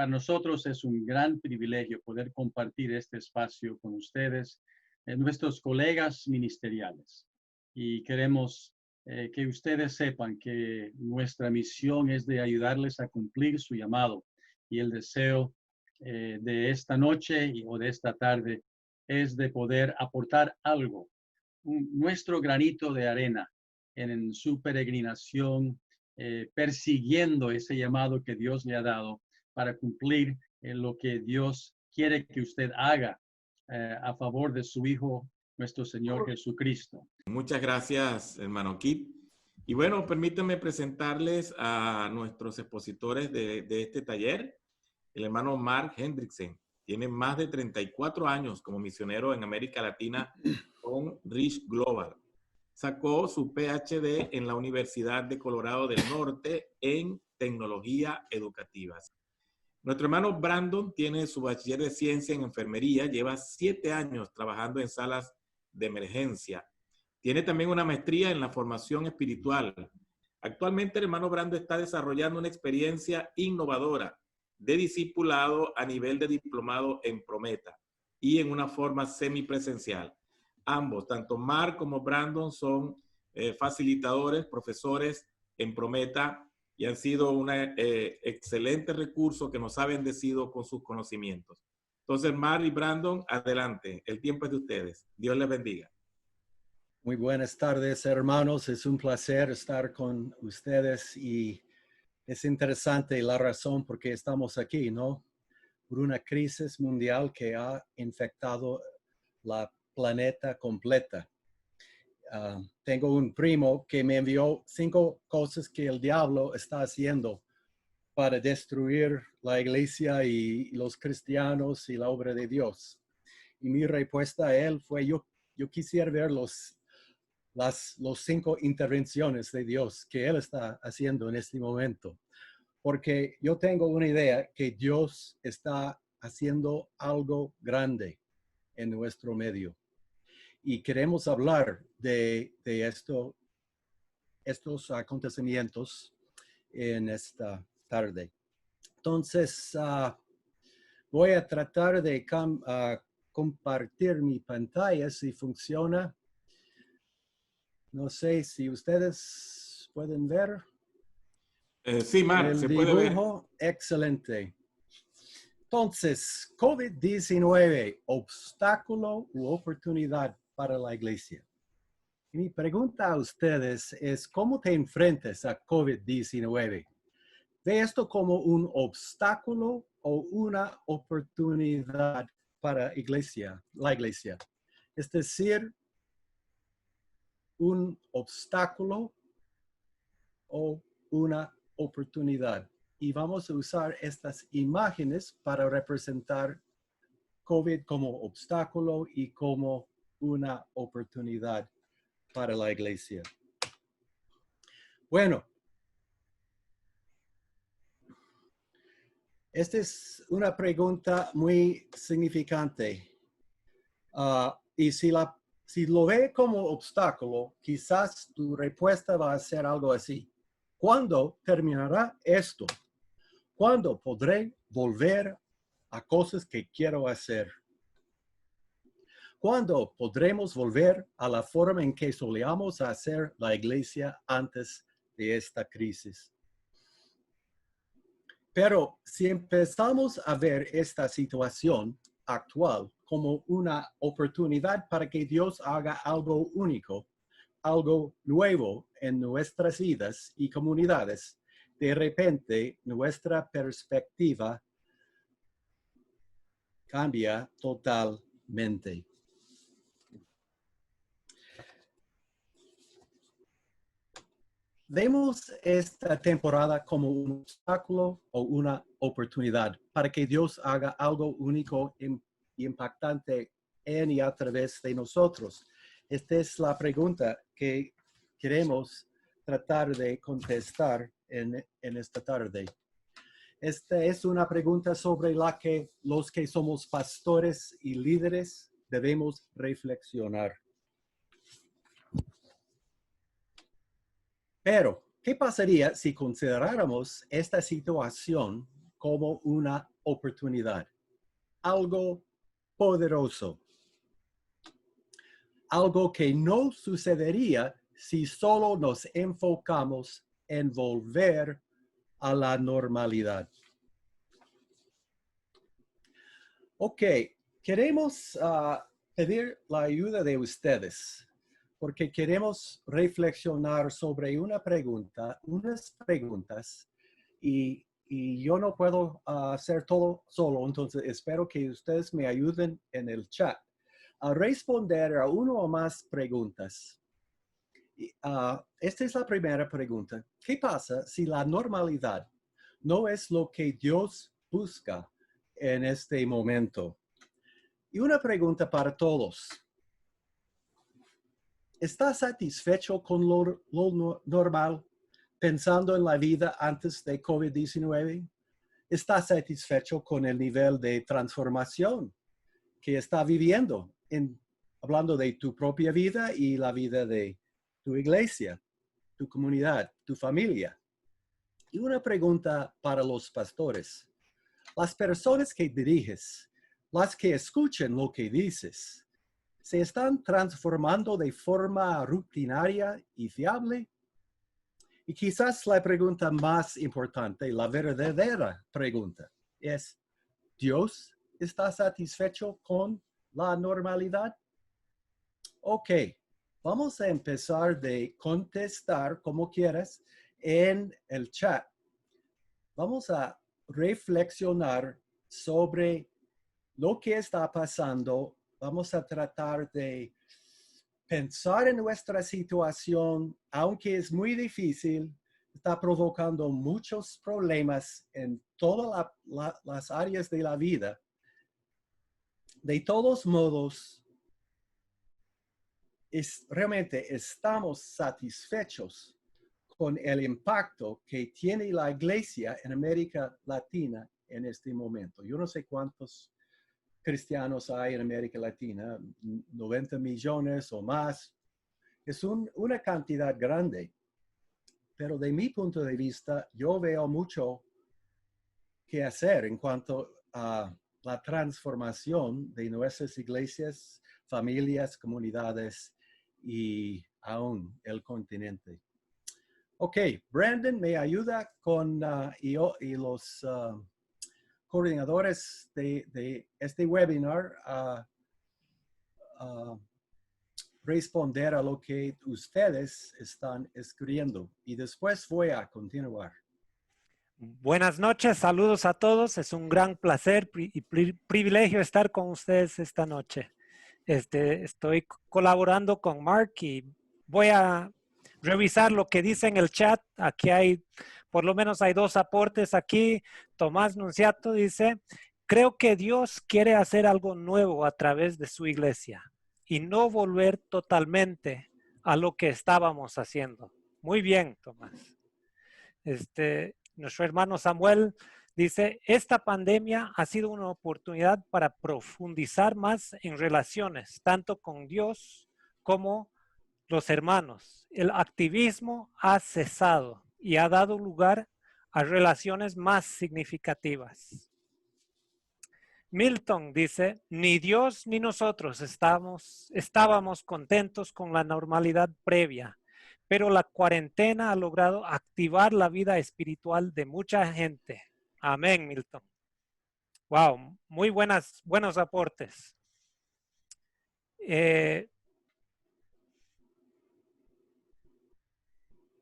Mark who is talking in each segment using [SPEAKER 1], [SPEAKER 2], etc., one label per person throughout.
[SPEAKER 1] para nosotros es un gran privilegio poder compartir este espacio con ustedes, nuestros colegas ministeriales. Y queremos que ustedes sepan que nuestra misión es de ayudarles a cumplir su llamado, y el deseo de esta noche o de esta tarde es de poder aportar algo, nuestro granito de arena en su peregrinación, persiguiendo ese llamado que Dios le ha dado para cumplir lo que Dios quiere que usted haga a favor de su Hijo, nuestro Señor Jesucristo.
[SPEAKER 2] Muchas gracias, hermano Kip. Y bueno, permítanme presentarles a nuestros expositores de este taller. El hermano Mark Hendrickson tiene más de 34 años como misionero en América Latina con Reach Global. Sacó su PhD en la Universidad de Colorado del Norte en tecnología educativas. Nuestro hermano Brandon tiene su bachiller de ciencia en enfermería, lleva 7 años trabajando en salas de emergencia. Tiene también una maestría en la formación espiritual. Actualmente el hermano Brandon está desarrollando una experiencia innovadora de discipulado a nivel de diplomado en Prometa y en una forma semipresencial. Ambos, tanto Mark como Brandon, son facilitadores, profesores en Prometa y han sido un excelente recurso que nos ha bendecido con sus conocimientos. Entonces, Mark y Brandon, adelante. El tiempo es de ustedes. Dios les bendiga.
[SPEAKER 3] Muy buenas tardes, hermanos. Es un placer estar con ustedes y es interesante la razón por qué estamos aquí, ¿no? Por una crisis mundial que ha infectado la planeta completa. Tengo un primo que me envió 5 cosas que el diablo está haciendo para destruir la iglesia y los cristianos y la obra de Dios. Y mi respuesta a él fue, yo quisiera ver los 5 intervenciones de Dios que Él está haciendo en este momento. Porque yo tengo una idea que Dios está haciendo algo grande en nuestro medio. Y queremos hablar de estos acontecimientos en esta tarde. Entonces, voy a tratar de compartir mi pantalla si funciona. No sé si ustedes pueden ver.
[SPEAKER 2] Sí, Mark, se puede ver.
[SPEAKER 3] Excelente. Entonces, COVID-19, obstáculo u oportunidad para la iglesia. Y mi pregunta a ustedes es, ¿cómo te enfrentas a COVID-19? ¿Ve esto como un obstáculo o una oportunidad para la iglesia? Es decir, un obstáculo o una oportunidad. Y vamos a usar estas imágenes para representar COVID como obstáculo y como una oportunidad para la iglesia. Bueno, esta es una pregunta muy significante. Y si lo ve como obstáculo, quizás tu respuesta va a ser algo así. ¿Cuándo terminará esto? ¿Cuándo podré volver a cosas que quiero hacer? ¿Cuándo podremos volver a la forma en que solíamos hacer la iglesia antes de esta crisis? Pero si empezamos a ver esta situación actual como una oportunidad para que Dios haga algo único, algo nuevo en nuestras vidas y comunidades, de repente nuestra perspectiva cambia totalmente. Vemos esta temporada como un obstáculo o una oportunidad para que Dios haga algo único y impactante en y a través de nosotros. Esta es la pregunta que queremos tratar de contestar en esta tarde. Esta es una pregunta sobre la que los que somos pastores y líderes debemos reflexionar. Pero, ¿qué pasaría si consideráramos esta situación como una oportunidad, algo poderoso, algo que no sucedería si solo nos enfocamos en volver a la normalidad. Ok, queremos pedir la ayuda de ustedes porque queremos reflexionar sobre unas preguntas y yo no puedo hacer todo solo, entonces espero que ustedes me ayuden en el chat a responder a una o más preguntas. Esta es la primera pregunta. ¿Qué pasa si la normalidad no es lo que Dios busca en este momento? Y una pregunta para todos. ¿Estás satisfecho con lo normal, pensando en la vida antes de COVID-19? ¿Estás satisfecho con el nivel de transformación que está viviendo, hablando de tu propia vida y la vida de tu iglesia, tu comunidad, tu familia? Y una pregunta para los pastores. Las personas que diriges, las que escuchen lo que dices, ¿se están transformando de forma rutinaria y fiable? Y quizás la pregunta más importante, la verdadera pregunta, es, ¿Dios está satisfecho con la normalidad? Ok, vamos a empezar de contestar como quieras en el chat. Vamos a reflexionar sobre lo que está pasando. Vamos a tratar de pensar en nuestra situación, aunque es muy difícil, está provocando muchos problemas en todas las áreas de la vida. De todos modos, realmente estamos satisfechos con el impacto que tiene la iglesia en América Latina en este momento. Yo no sé cuántos cristianos hay en América Latina, 90 millones o más. Es una cantidad grande, pero de mi punto de vista, yo veo mucho que hacer en cuanto a la transformación de nuestras iglesias, familias, comunidades y aún el continente. Ok, Brandon me ayuda con y los coordinadores de este webinar a responder a lo que ustedes están escribiendo y después voy a continuar.
[SPEAKER 4] Buenas noches, saludos a todos. Es un gran placer y privilegio estar con ustedes esta noche. Estoy colaborando con Mark y voy a revisar lo que dice en el chat. Aquí por lo menos hay dos aportes aquí. Tomás Nunciato dice, creo que Dios quiere hacer algo nuevo a través de su iglesia y no volver totalmente a lo que estábamos haciendo. Muy bien, Tomás. Nuestro hermano Samuel dice, esta pandemia ha sido una oportunidad para profundizar más en relaciones, tanto con Dios como los hermanos. El activismo ha cesado y ha dado lugar a relaciones más significativas. Milton dice, ni Dios ni nosotros estábamos contentos con la normalidad previa, pero la cuarentena ha logrado activar la vida espiritual de mucha gente. Amén, Milton. Wow, muy buenos aportes.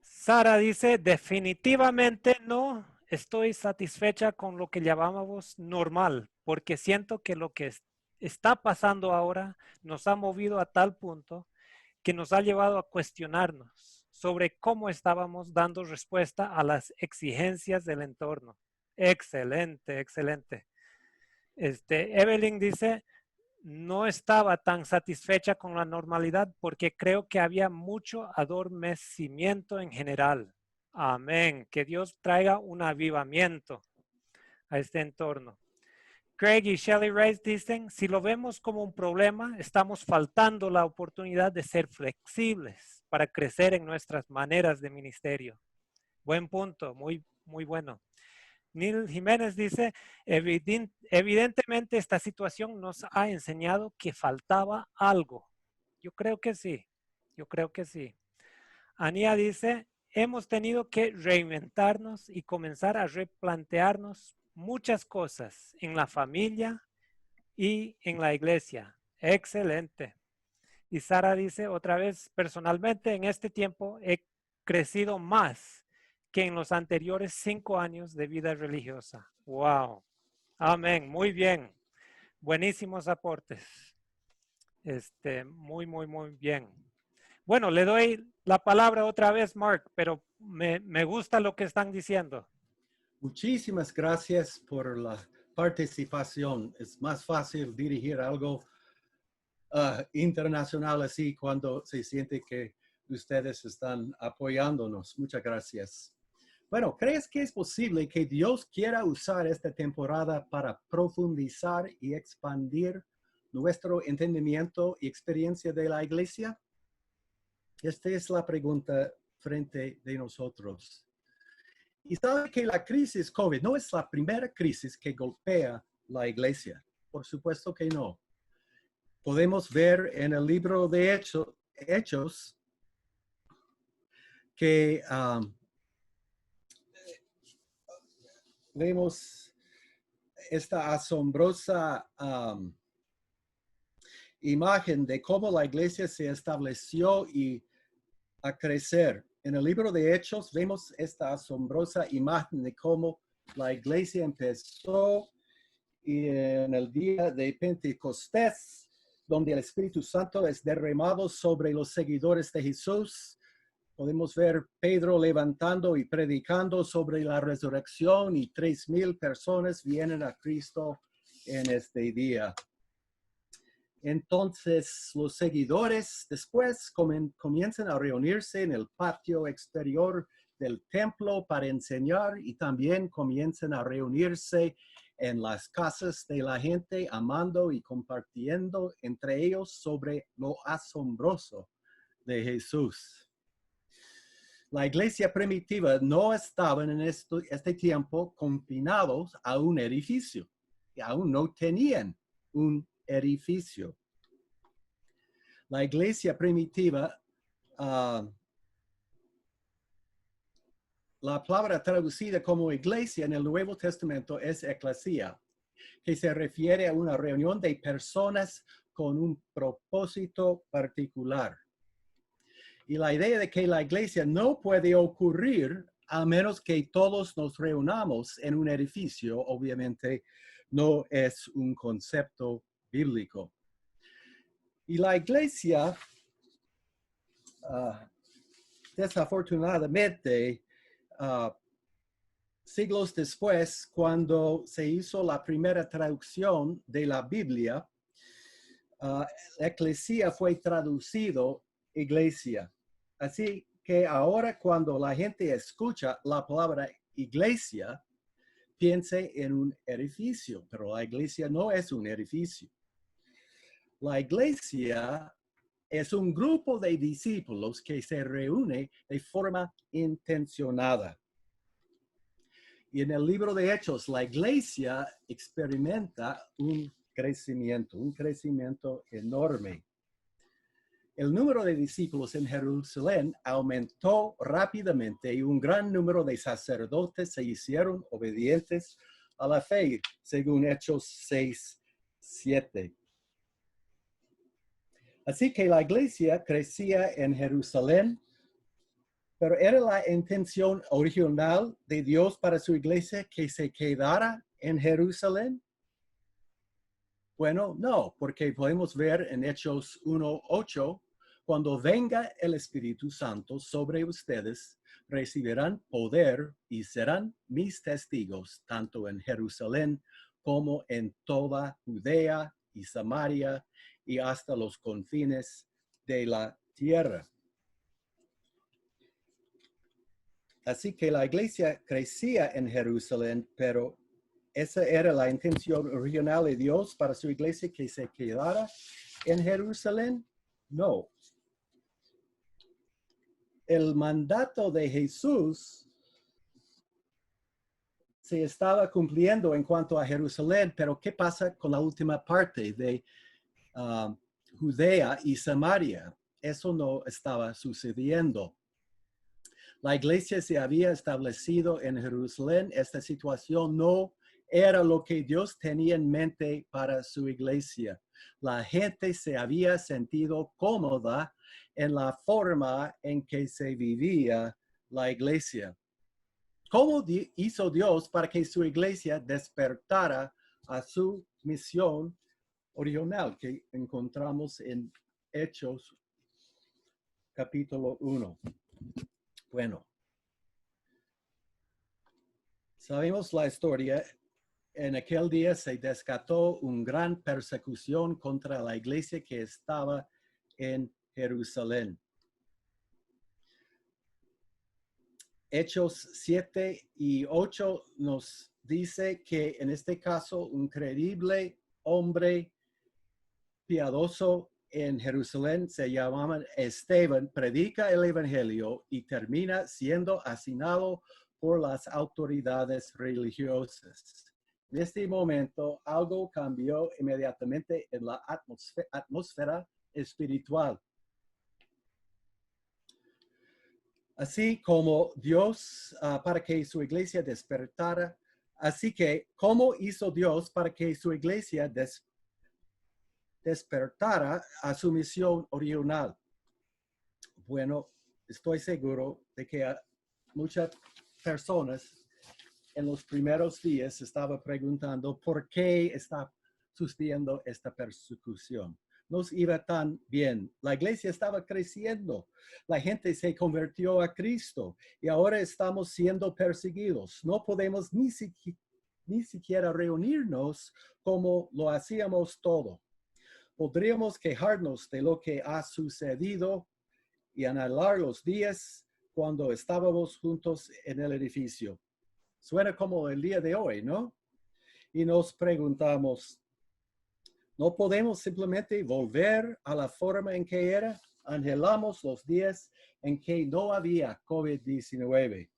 [SPEAKER 4] Sara dice, definitivamente no estoy satisfecha con lo que llamábamos normal, porque siento que lo que está pasando ahora nos ha movido a tal punto que nos ha llevado a cuestionarnos sobre cómo estábamos dando respuesta a las exigencias del entorno. Excelente, excelente. Evelyn dice, no estaba tan satisfecha con la normalidad porque creo que había mucho adormecimiento en general. Amén. Que Dios traiga un avivamiento a este entorno. Craig y Shelley Rice dicen, si lo vemos como un problema, estamos faltando la oportunidad de ser flexibles para crecer en nuestras maneras de ministerio. Buen punto, muy bueno. Neil Jiménez dice, evidentemente esta situación nos ha enseñado que faltaba algo. Yo creo que sí, yo creo que sí. Anía dice, hemos tenido que reinventarnos y comenzar a replantearnos muchas cosas en la familia y en la iglesia. Excelente. Y Sara dice otra vez, personalmente en este tiempo he crecido más que en los anteriores 5 años de vida religiosa. Wow. Amén. Muy bien. Buenísimos aportes. Muy, muy, muy bien. Bueno, le doy la palabra otra vez, Mark, pero me gusta lo que están diciendo.
[SPEAKER 3] Muchísimas gracias por la participación. Es más fácil dirigir algo internacional así cuando se siente que ustedes están apoyándonos. Muchas gracias. Bueno, ¿crees que es posible que Dios quiera usar esta temporada para profundizar y expandir nuestro entendimiento y experiencia de la iglesia? Esta es la pregunta frente de nosotros. Y sabe que la crisis COVID no es la primera crisis que golpea la iglesia. Por supuesto que no. Podemos ver en el libro de Hechos que vemos esta asombrosa imagen de cómo la iglesia se estableció y a crecer. En el libro de Hechos vemos esta asombrosa imagen de cómo la iglesia empezó y en el día de Pentecostés, donde el Espíritu Santo es derramado sobre los seguidores de Jesús. Podemos ver Pedro levantando y predicando sobre la resurrección y 3,000 personas vienen a Cristo en este día. Entonces los seguidores después comienzan a reunirse en el patio exterior del templo para enseñar y también comienzan a reunirse en las casas de la gente, amando y compartiendo entre ellos sobre lo asombroso de Jesús. La iglesia primitiva no estaba en este tiempo confinados a un edificio y aún no tenían un edificio. La iglesia primitiva, la palabra traducida como iglesia en el Nuevo Testamento es eclesia, que se refiere a una reunión de personas con un propósito particular. Y la idea de que la iglesia no puede ocurrir a menos que todos nos reunamos en un edificio, obviamente no es un concepto bíblico. Y la iglesia, desafortunadamente, siglos después, cuando se hizo la primera traducción de la Biblia, eclesia fue traducido iglesia. Así que ahora cuando la gente escucha la palabra iglesia, piense en un edificio, pero la iglesia no es un edificio. La iglesia es un grupo de discípulos que se reúne de forma intencionada. Y en el libro de Hechos, la iglesia experimenta un crecimiento enorme. El número de discípulos en Jerusalén aumentó rápidamente y un gran número de sacerdotes se hicieron obedientes a la fe, según Hechos 6:7. Así que la iglesia crecía en Jerusalén, pero ¿era la intención original de Dios para su iglesia que se quedara en Jerusalén? Bueno, no, porque podemos ver en Hechos 1:8, cuando venga el Espíritu Santo sobre ustedes, recibirán poder y serán mis testigos, tanto en Jerusalén como en toda Judea y Samaria y hasta los confines de la tierra. Así que la iglesia crecía en Jerusalén, pero esa era la intención original de Dios para su iglesia, que se quedara en Jerusalén. No. El mandato de Jesús se estaba cumpliendo en cuanto a Jerusalén, pero ¿qué pasa con la última parte de Judea y Samaria? Eso no estaba sucediendo. La iglesia se había establecido en Jerusalén. Esta situación no era lo que Dios tenía en mente para su iglesia. La gente se había sentido cómoda en la forma en que se vivía la iglesia. ¿Cómo hizo Dios para que su iglesia despertara a su misión original que encontramos en Hechos capítulo 1? Bueno, sabemos la historia. En aquel día se desató una gran persecución contra la iglesia que estaba en Jerusalén. Hechos 7 y 8 nos dice que en este caso un creíble hombre piadoso en Jerusalén se llamaba Esteban, predica el evangelio y termina siendo asesinado por las autoridades religiosas. En este momento algo cambió inmediatamente en la atmósfera espiritual. Así como Dios para que su iglesia despertara, así que ¿cómo hizo Dios para que su iglesia despertara a su misión original? Bueno, estoy seguro de que muchas personas en los primeros días estaban preguntando por qué está sucediendo esta persecución. Nos iba tan bien. La iglesia estaba creciendo. La gente se convirtió a Cristo y ahora estamos siendo perseguidos. No podemos ni siquiera reunirnos como lo hacíamos todo. Podríamos quejarnos de lo que ha sucedido y anhelar los días cuando estábamos juntos en el edificio. Suena como el día de hoy, ¿no? Y nos preguntamos, ¿no podemos simplemente volver a la forma en que era? Anhelamos los días en que no había COVID-19.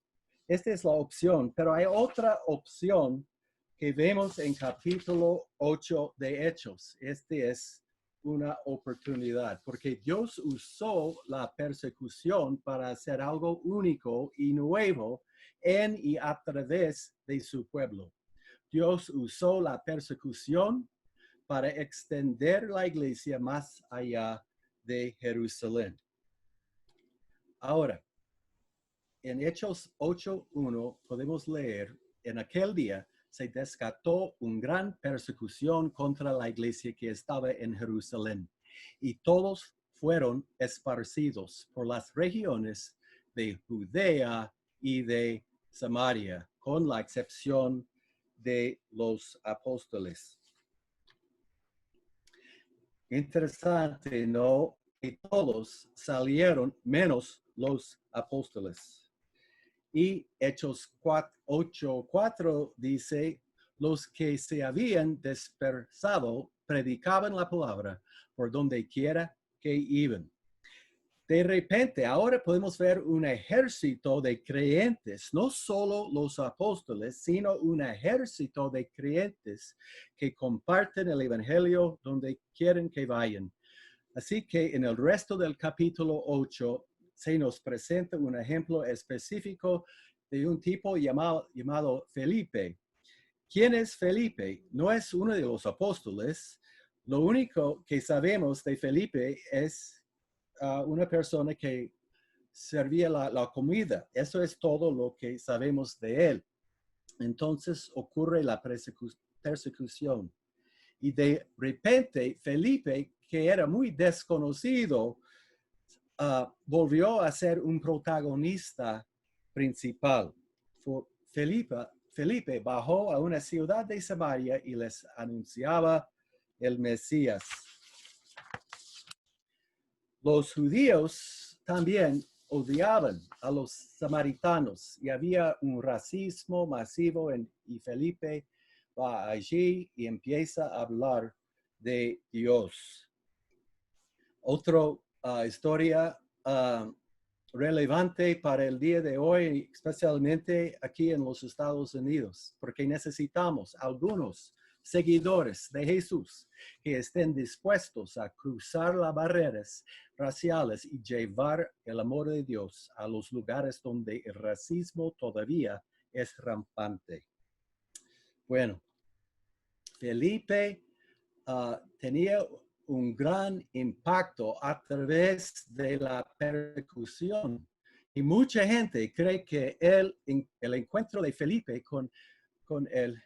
[SPEAKER 3] Esta es la opción, pero hay otra opción que vemos en capítulo 8 de Hechos. Este es una oportunidad, porque Dios usó la persecución para hacer algo único y nuevo en y a través de su pueblo. Dios usó la persecución para extender la iglesia más allá de Jerusalén. Ahora, en Hechos 8:1 podemos leer, en aquel día se desató una gran persecución contra la iglesia que estaba en Jerusalén, y todos fueron esparcidos por las regiones de Judea y de Samaria, con la excepción de los apóstoles. Interesante, ¿no? Que todos salieron menos los apóstoles. Y Hechos 8:4 dice, los que se habían dispersado predicaban la palabra por donde quiera que iban. De repente, ahora podemos ver un ejército de creyentes, no solo los apóstoles, sino un ejército de creyentes que comparten el evangelio donde quieren que vayan. Así que en el resto del capítulo 8 se nos presenta un ejemplo específico de un tipo llamado Felipe. ¿Quién es Felipe? No es uno de los apóstoles. Lo único que sabemos de Felipe es una persona que servía la comida. Eso es todo lo que sabemos de él. Entonces ocurre la persecución. Y de repente Felipe, que era muy desconocido, volvió a ser un protagonista principal. Felipe bajó a una ciudad de Samaria y les anunciaba el Mesías. Los judíos también odiaban a los samaritanos y había un racismo masivo y Felipe va allí y empieza a hablar de Dios. Otra historia relevante para el día de hoy, especialmente aquí en los Estados Unidos, porque necesitamos algunos seguidores de Jesús que estén dispuestos a cruzar las barreras raciales y llevar el amor de Dios a los lugares donde el racismo todavía es rampante. Bueno, Felipe tenía un gran impacto a través de la persecución. Y mucha gente cree que el encuentro de Felipe con el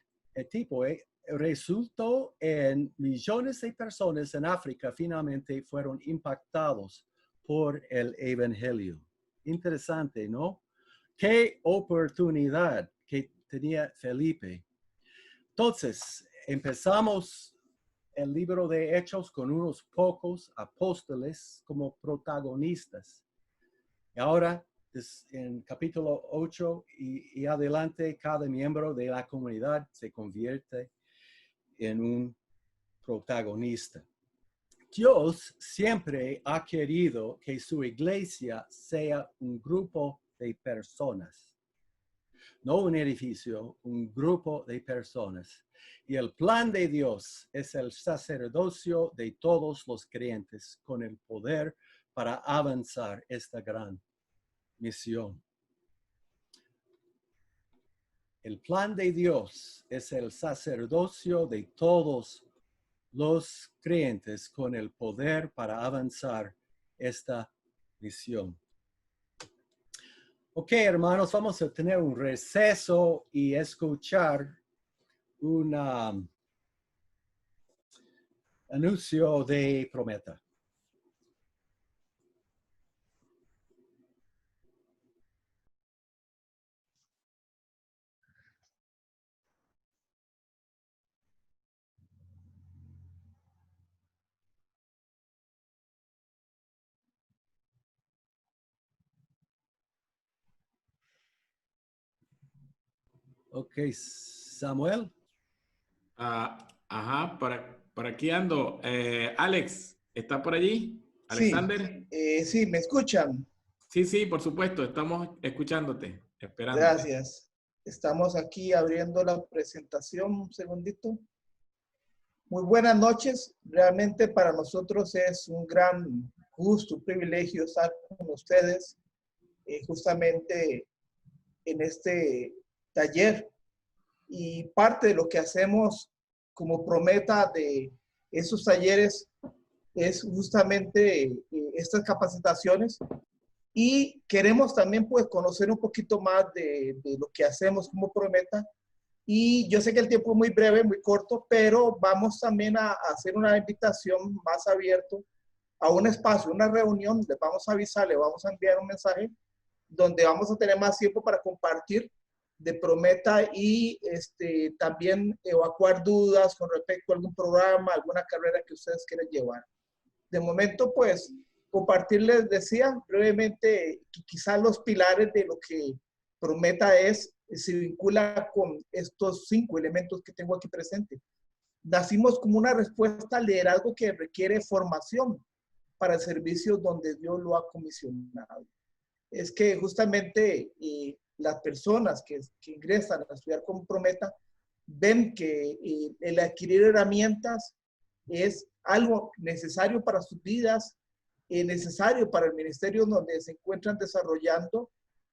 [SPEAKER 3] tipo resultó en millones de personas en África finalmente fueron impactados por el evangelio. Interesante, ¿no? Qué oportunidad que tenía Felipe. Entonces, empezamos el libro de Hechos con unos pocos apóstoles como protagonistas. Y ahora, en capítulo 8 y adelante, cada miembro de la comunidad se convierte en un protagonista. Dios siempre ha querido que su iglesia sea un grupo de personas, no un edificio, un grupo de personas. Y el plan de Dios es el sacerdocio de todos los creyentes con el poder para avanzar esta gran misión. El plan de Dios es el sacerdocio de todos los creyentes con el poder para avanzar esta misión. Ok, hermanos, vamos a tener un receso y escuchar un anuncio de Prometa. Ok, Samuel.
[SPEAKER 2] Ajá, por aquí ando. Alex, ¿está por allí? ¿Alexander?
[SPEAKER 5] Sí, ¿me escuchan?
[SPEAKER 2] Sí, por supuesto, estamos escuchándote, esperándote.
[SPEAKER 5] Gracias. Estamos aquí abriendo la presentación, un segundito. Muy buenas noches. Realmente para nosotros es un gran gusto, un privilegio estar con ustedes justamente en este taller. Y parte de lo que hacemos como Prometa de esos talleres es justamente estas capacitaciones. Y queremos también pues conocer un poquito más de lo que hacemos como Prometa. Y yo sé que el tiempo es muy breve, muy corto, pero vamos también a hacer una invitación más abierto a un espacio, una reunión. Les vamos a avisar, les vamos a enviar un mensaje donde vamos a tener más tiempo para compartir de Prometa y también evacuar dudas con respecto a algún programa, alguna carrera que ustedes quieran llevar. De momento, pues, compartirles, decía brevemente, que quizás los pilares de lo que Prometa se vincula con estos 5 elementos que tengo aquí presentes. Nacimos como una respuesta al liderazgo que requiere formación para el servicio donde Dios lo ha comisionado. Es que justamente las personas que ingresan a estudiar con Prometa ven que el adquirir herramientas es algo necesario para sus vidas, necesario para el ministerio donde se encuentran desarrollando,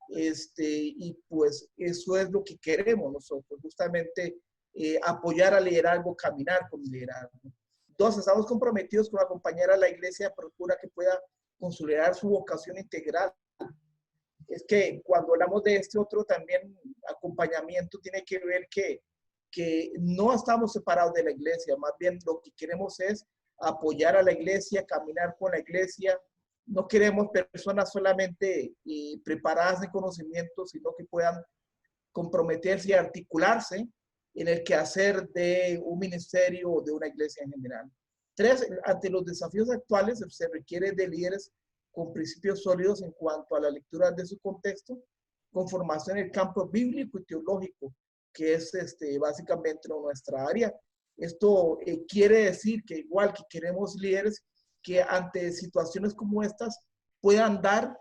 [SPEAKER 5] y pues eso es lo que queremos nosotros, justamente apoyar al liderazgo, caminar con el liderazgo. 2, estamos comprometidos con acompañar a la iglesia, procura que pueda consolidar su vocación integral. Es que cuando hablamos de este otro también acompañamiento tiene que ver que no estamos separados de la iglesia, más bien lo que queremos es apoyar a la iglesia, caminar con la iglesia. No queremos personas solamente preparadas en conocimiento, sino que puedan comprometerse y articularse en el quehacer de un ministerio o de una iglesia en general. 3, ante los desafíos actuales se requiere de líderes con principios sólidos en cuanto a la lectura de su contexto, con formación en el campo bíblico y teológico, que es básicamente nuestra área. Esto quiere decir que igual que queremos líderes que ante situaciones como estas puedan dar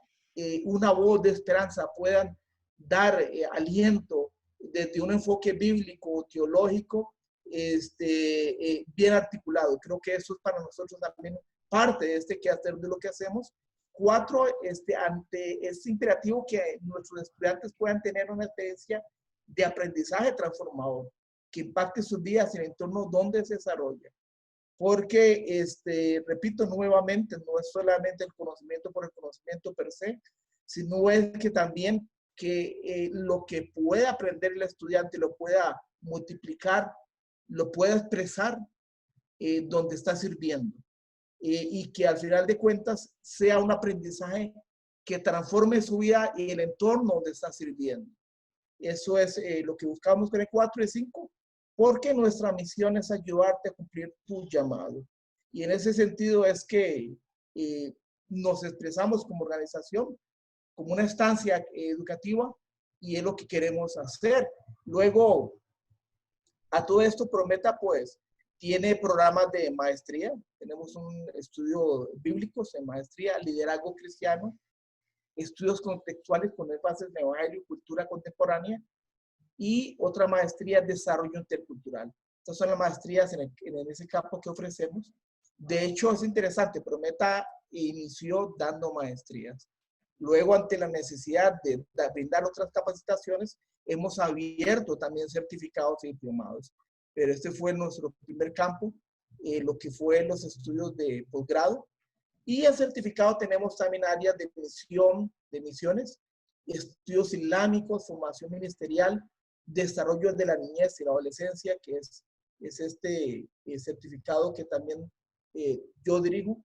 [SPEAKER 5] una voz de esperanza, puedan dar aliento desde un enfoque bíblico, teológico, bien articulado. Creo que eso es para nosotros también parte de este quehacer de lo que hacemos. 4, ante este imperativo que nuestros estudiantes puedan tener una experiencia de aprendizaje transformador, que impacte sus vidas y el entorno donde se desarrolla. Porque, repito nuevamente, no es solamente el conocimiento por el conocimiento per se, sino es que también que lo que pueda aprender el estudiante lo pueda multiplicar, lo pueda expresar donde está sirviendo. Y que al final de cuentas sea un aprendizaje que transforme su vida y el entorno donde está sirviendo. Eso es lo que buscamos con el 4 y 5, porque nuestra misión es ayudarte a cumplir tu llamado. Y en ese sentido es que nos expresamos como organización, como una estancia educativa, y es lo que queremos hacer. Luego, a todo esto, Prometa, pues, tiene programas de maestría. Tenemos un estudio bíblicos en maestría, liderazgo cristiano, estudios contextuales con énfasis en evangelio y cultura contemporánea, y otra maestría, desarrollo intercultural. Estas son las maestrías en ese campo que ofrecemos. De hecho, es interesante, Prometa inició dando maestrías. Luego, ante la necesidad de brindar otras capacitaciones, hemos abierto también certificados y diplomados. Pero este fue nuestro primer campo, lo que fue los estudios de posgrado. Y el certificado tenemos también áreas de misión, de misiones, estudios islámicos, formación ministerial, desarrollo de la niñez y la adolescencia, que es este certificado que también yo dirijo.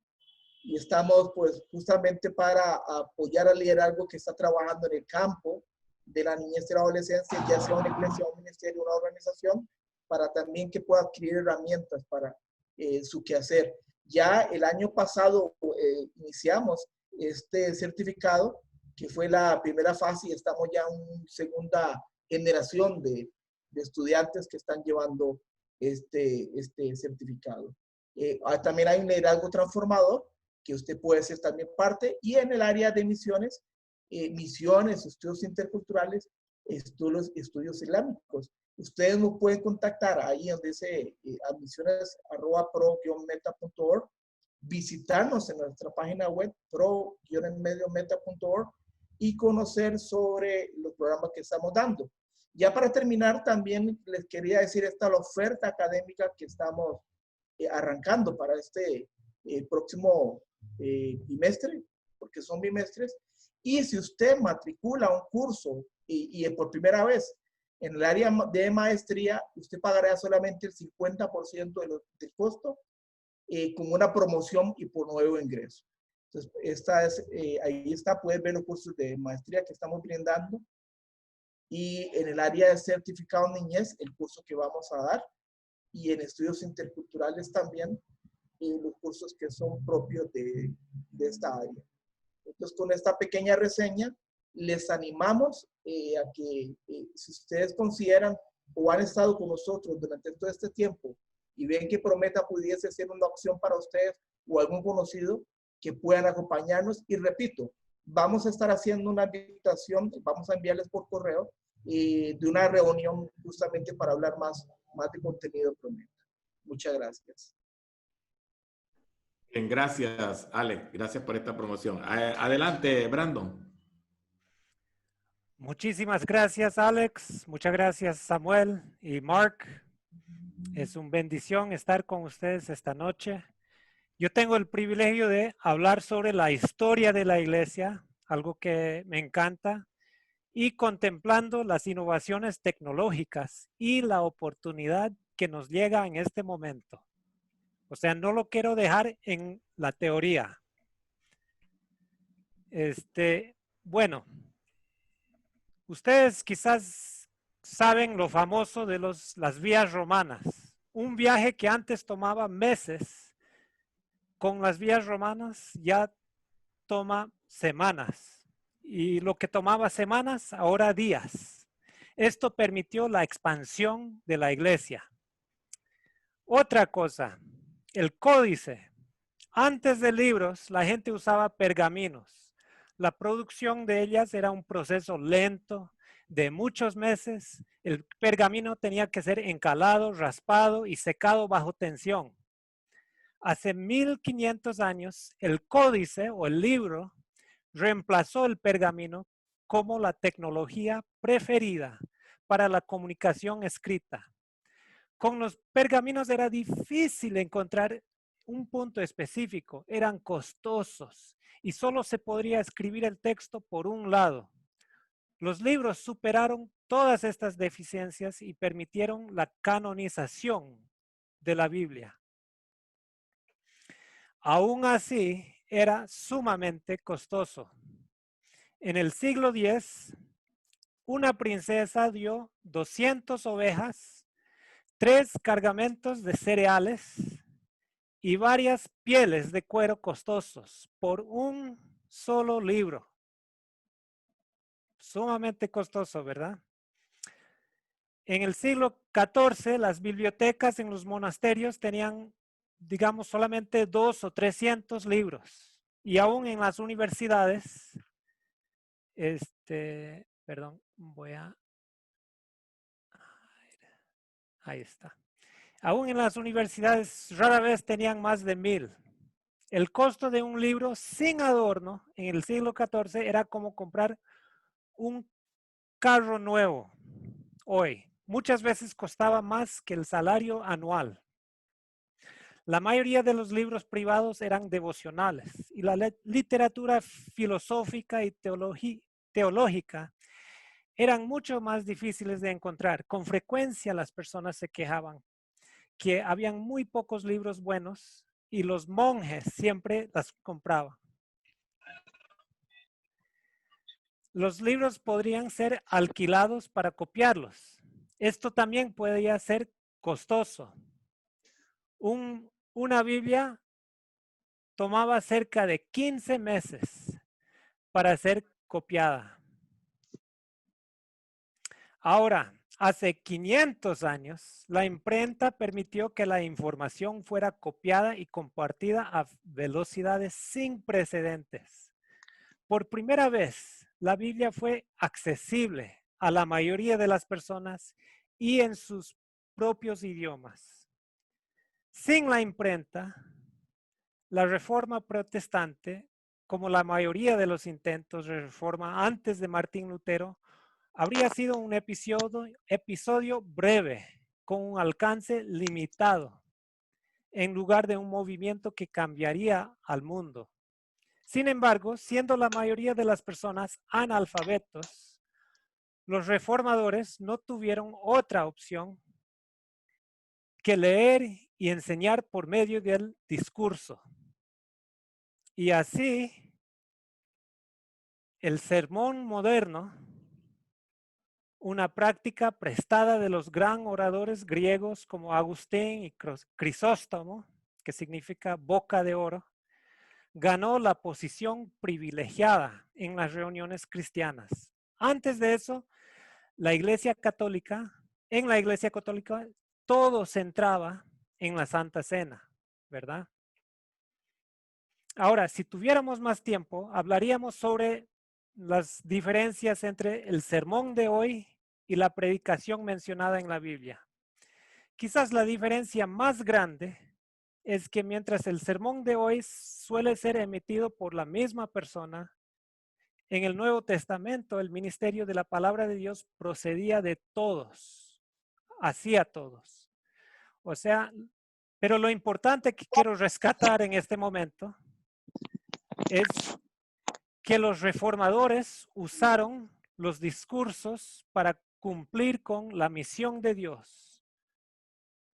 [SPEAKER 5] Y estamos pues justamente para apoyar al liderazgo que está trabajando en el campo de la niñez y la adolescencia, ya sea una iglesia, un ministerio, una organización, para también que pueda adquirir herramientas para su quehacer. Ya el año pasado iniciamos este certificado, que fue la primera fase, y estamos ya en una segunda generación de estudiantes que están llevando este certificado. También hay un liderazgo transformador, que usted puede ser también parte, y en el área de misiones, misiones, estudios interculturales, estudios islámicos. Ustedes nos pueden contactar ahí donde dice admisiones@pro-meta.org, visitarnos en nuestra página web pro-meta.org y conocer sobre los programas que estamos dando. Ya para terminar, también les quería decir esta la oferta académica que estamos arrancando para este próximo bimestre, porque son bimestres. Y si usted matricula un curso y por primera vez en el área de maestría, usted pagará solamente el 50% del costo como una promoción y por nuevo ingreso. Entonces, ahí está, puedes ver los cursos de maestría que estamos brindando. Y en el área de certificado niñez, el curso que vamos a dar. Y en estudios interculturales también, los cursos que son propios de esta área. Entonces, con esta pequeña reseña, les animamos a que si ustedes consideran o han estado con nosotros durante todo este tiempo y ven que Prometa pudiese ser una opción para ustedes o algún conocido, que puedan acompañarnos. Y repito, vamos a estar haciendo una invitación, vamos a enviarles por correo de una reunión justamente para hablar más de contenido de Prometa. Muchas gracias.
[SPEAKER 2] Bien, gracias, Alex. Gracias por esta promoción. Adelante, Brandon.
[SPEAKER 4] Muchísimas gracias, Alex. Muchas gracias, Samuel y Mark. Es una bendición estar con ustedes esta noche. Yo tengo el privilegio de hablar sobre la historia de la iglesia, algo que me encanta, y contemplando las innovaciones tecnológicas y la oportunidad que nos llega en este momento. O sea, no lo quiero dejar en la teoría. Bueno, ustedes quizás saben lo famoso de las vías romanas. Un viaje que antes tomaba meses, con las vías romanas ya toma semanas. Y lo que tomaba semanas, ahora días. Esto permitió la expansión de la iglesia. Otra cosa, el códice. Antes de libros, la gente usaba pergaminos. La producción de ellas era un proceso lento de muchos meses. El pergamino tenía que ser encalado, raspado y secado bajo tensión. Hace 1500 años, el códice o el libro reemplazó el pergamino como la tecnología preferida para la comunicación escrita. Con los pergaminos era difícil encontrar un punto específico, eran costosos y solo se podría escribir el texto por un lado. Los libros superaron todas estas deficiencias y permitieron la canonización de la Biblia. Aún así, era sumamente costoso. En el siglo X, una princesa dio 200 ovejas, 3 cargamentos de cereales y varias pieles de cuero costosos por un solo libro. Sumamente costoso, ¿verdad? En el siglo XIV, las bibliotecas en los monasterios tenían, digamos, solamente 200 o 300 libros. Y aún en las universidades, perdón, ahí está. Aún en las universidades rara vez tenían más de 1000. El costo de un libro sin adorno en el siglo XIV era como comprar un carro nuevo hoy. Muchas veces costaba más que el salario anual. La mayoría de los libros privados eran devocionales y la literatura filosófica y teológica eran mucho más difíciles de encontrar. Con frecuencia las personas se quejaban que habían muy pocos libros buenos y los monjes siempre las compraban. Los libros podrían ser alquilados para copiarlos. Esto también podría ser costoso. Una Biblia tomaba cerca de 15 meses para ser copiada. Ahora, hace 500 años, la imprenta permitió que la información fuera copiada y compartida a velocidades sin precedentes. Por primera vez, la Biblia fue accesible a la mayoría de las personas y en sus propios idiomas. Sin la imprenta, la Reforma Protestante, como la mayoría de los intentos de reforma antes de Martín Lutero, habría sido un episodio breve, con un alcance limitado, en lugar de un movimiento que cambiaría al mundo. Sin embargo, siendo la mayoría de las personas analfabetos, los reformadores no tuvieron otra opción que leer y enseñar por medio del discurso. Y así, el sermón moderno, una práctica prestada de los gran oradores griegos como Agustín y Crisóstomo, que significa boca de oro, ganó la posición privilegiada en las reuniones cristianas. Antes de eso, en la Iglesia Católica, todo se centraba en la Santa Cena, ¿verdad? Ahora, si tuviéramos más tiempo, hablaríamos sobre las diferencias entre el sermón de hoy y la predicación mencionada en la Biblia. Quizás la diferencia más grande es que mientras el sermón de hoy suele ser emitido por la misma persona, en el Nuevo Testamento el ministerio de la palabra de Dios procedía de todos, hacia todos. O sea, pero lo importante que quiero rescatar en este momento es que los reformadores usaron los discursos para cumplir con la misión de Dios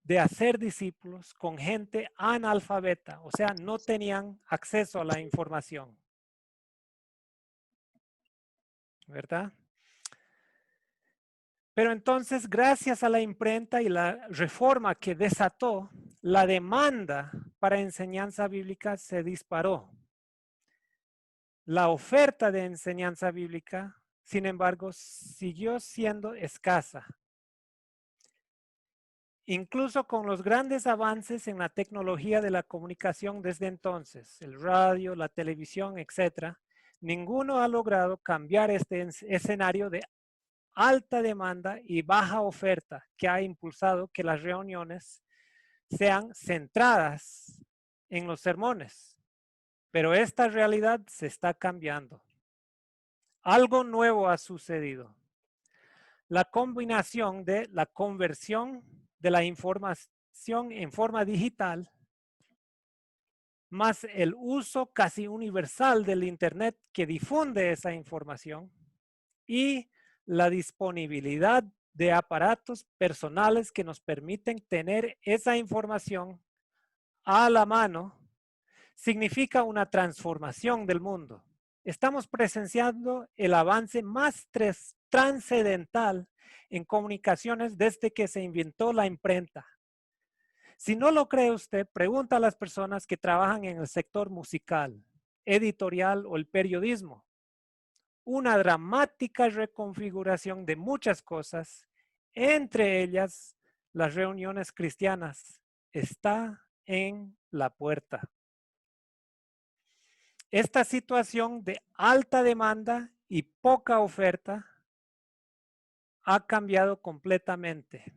[SPEAKER 4] de hacer discípulos con gente analfabeta, o sea, no tenían acceso a la información. ¿Verdad? Pero entonces, gracias a la imprenta y la reforma que desató, la demanda para enseñanza bíblica se disparó. La oferta de enseñanza bíblica, sin embargo, siguió siendo escasa. Incluso con los grandes avances en la tecnología de la comunicación desde entonces, el radio, la televisión, etc., ninguno ha logrado cambiar este escenario de alta demanda y baja oferta que ha impulsado que las reuniones sean centradas en los sermones. Pero esta realidad se está cambiando. Algo nuevo ha sucedido. La combinación de la conversión de la información en forma digital más el uso casi universal del Internet que difunde esa información y la disponibilidad de aparatos personales que nos permiten tener esa información a la mano, significa una transformación del mundo. Estamos presenciando el avance más trascendental en comunicaciones desde que se inventó la imprenta. Si no lo cree usted, pregunta a las personas que trabajan en el sector musical, editorial o el periodismo. Una dramática reconfiguración de muchas cosas, entre ellas las reuniones cristianas, está en la puerta. Esta situación de alta demanda y poca oferta ha cambiado completamente.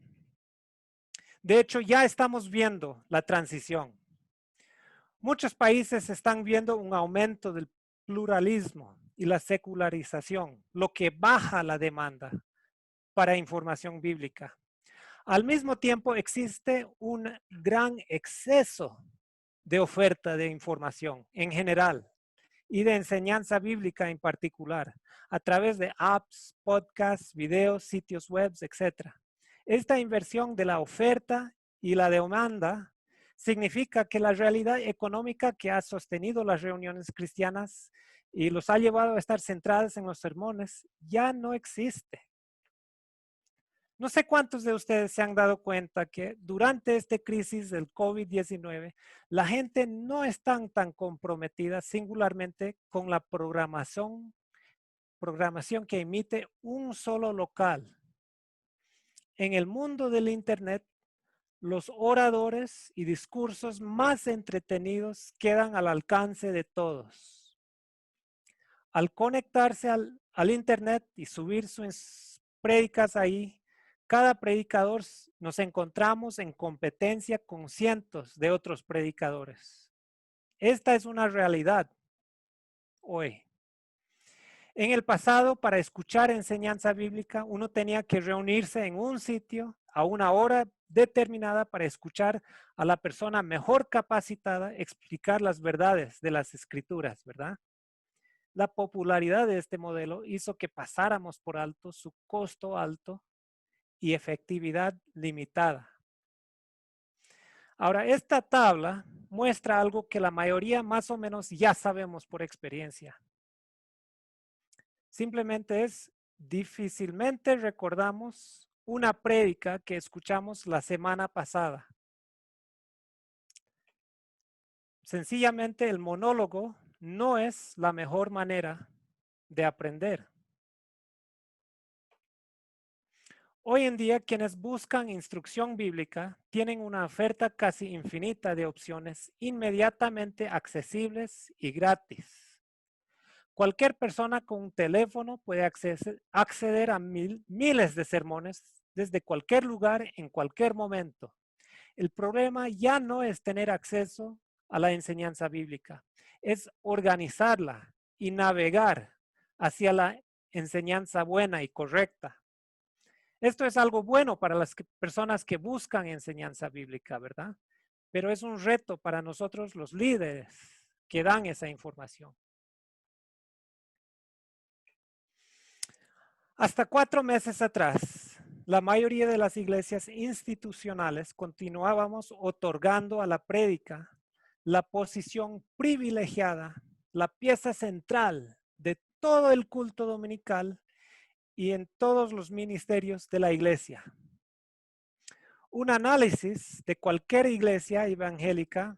[SPEAKER 4] De hecho, ya estamos viendo la transición. Muchos países están viendo un aumento del pluralismo y la secularización, lo que baja la demanda para información bíblica. Al mismo tiempo, existe un gran exceso de oferta de información en general y de enseñanza bíblica en particular, a través de apps, podcasts, videos, sitios web, etc. Esta inversión de la oferta y la demanda significa que la realidad económica que ha sostenido las reuniones cristianas y los ha llevado a estar centradas en los sermones ya no existe. No sé cuántos de ustedes se han dado cuenta que durante esta crisis del COVID-19, la gente no está tan comprometida singularmente con la programación que emite un solo local. En el mundo del Internet, los oradores y discursos más entretenidos quedan al alcance de todos. Al conectarse al Internet y subir sus prédicas ahí, cada predicador nos encontramos en competencia con cientos de otros predicadores. Esta es una realidad hoy. En el pasado, para escuchar enseñanza bíblica, uno tenía que reunirse en un sitio a una hora determinada para escuchar a la persona mejor capacitada explicar las verdades de las escrituras, ¿verdad? La popularidad de este modelo hizo que pasáramos por alto su costo alto y efectividad limitada. Ahora, esta tabla muestra algo que la mayoría más o menos ya sabemos por experiencia. Simplemente difícilmente recordamos una prédica que escuchamos la semana pasada. Sencillamente el monólogo no es la mejor manera de aprender. Hoy en día, quienes buscan instrucción bíblica tienen una oferta casi infinita de opciones inmediatamente accesibles y gratis. Cualquier persona con un teléfono puede acceder a miles de sermones desde cualquier lugar, en cualquier momento. El problema ya no es tener acceso a la enseñanza bíblica, es organizarla y navegar hacia la enseñanza buena y correcta. Esto es algo bueno para las personas que buscan enseñanza bíblica, ¿verdad? Pero es un reto para nosotros los líderes que dan esa información. Hasta 4 meses atrás, la mayoría de las iglesias institucionales continuábamos otorgando a la prédica la posición privilegiada, la pieza central de todo el culto dominical y en todos los ministerios de la iglesia. Un análisis de cualquier iglesia evangélica,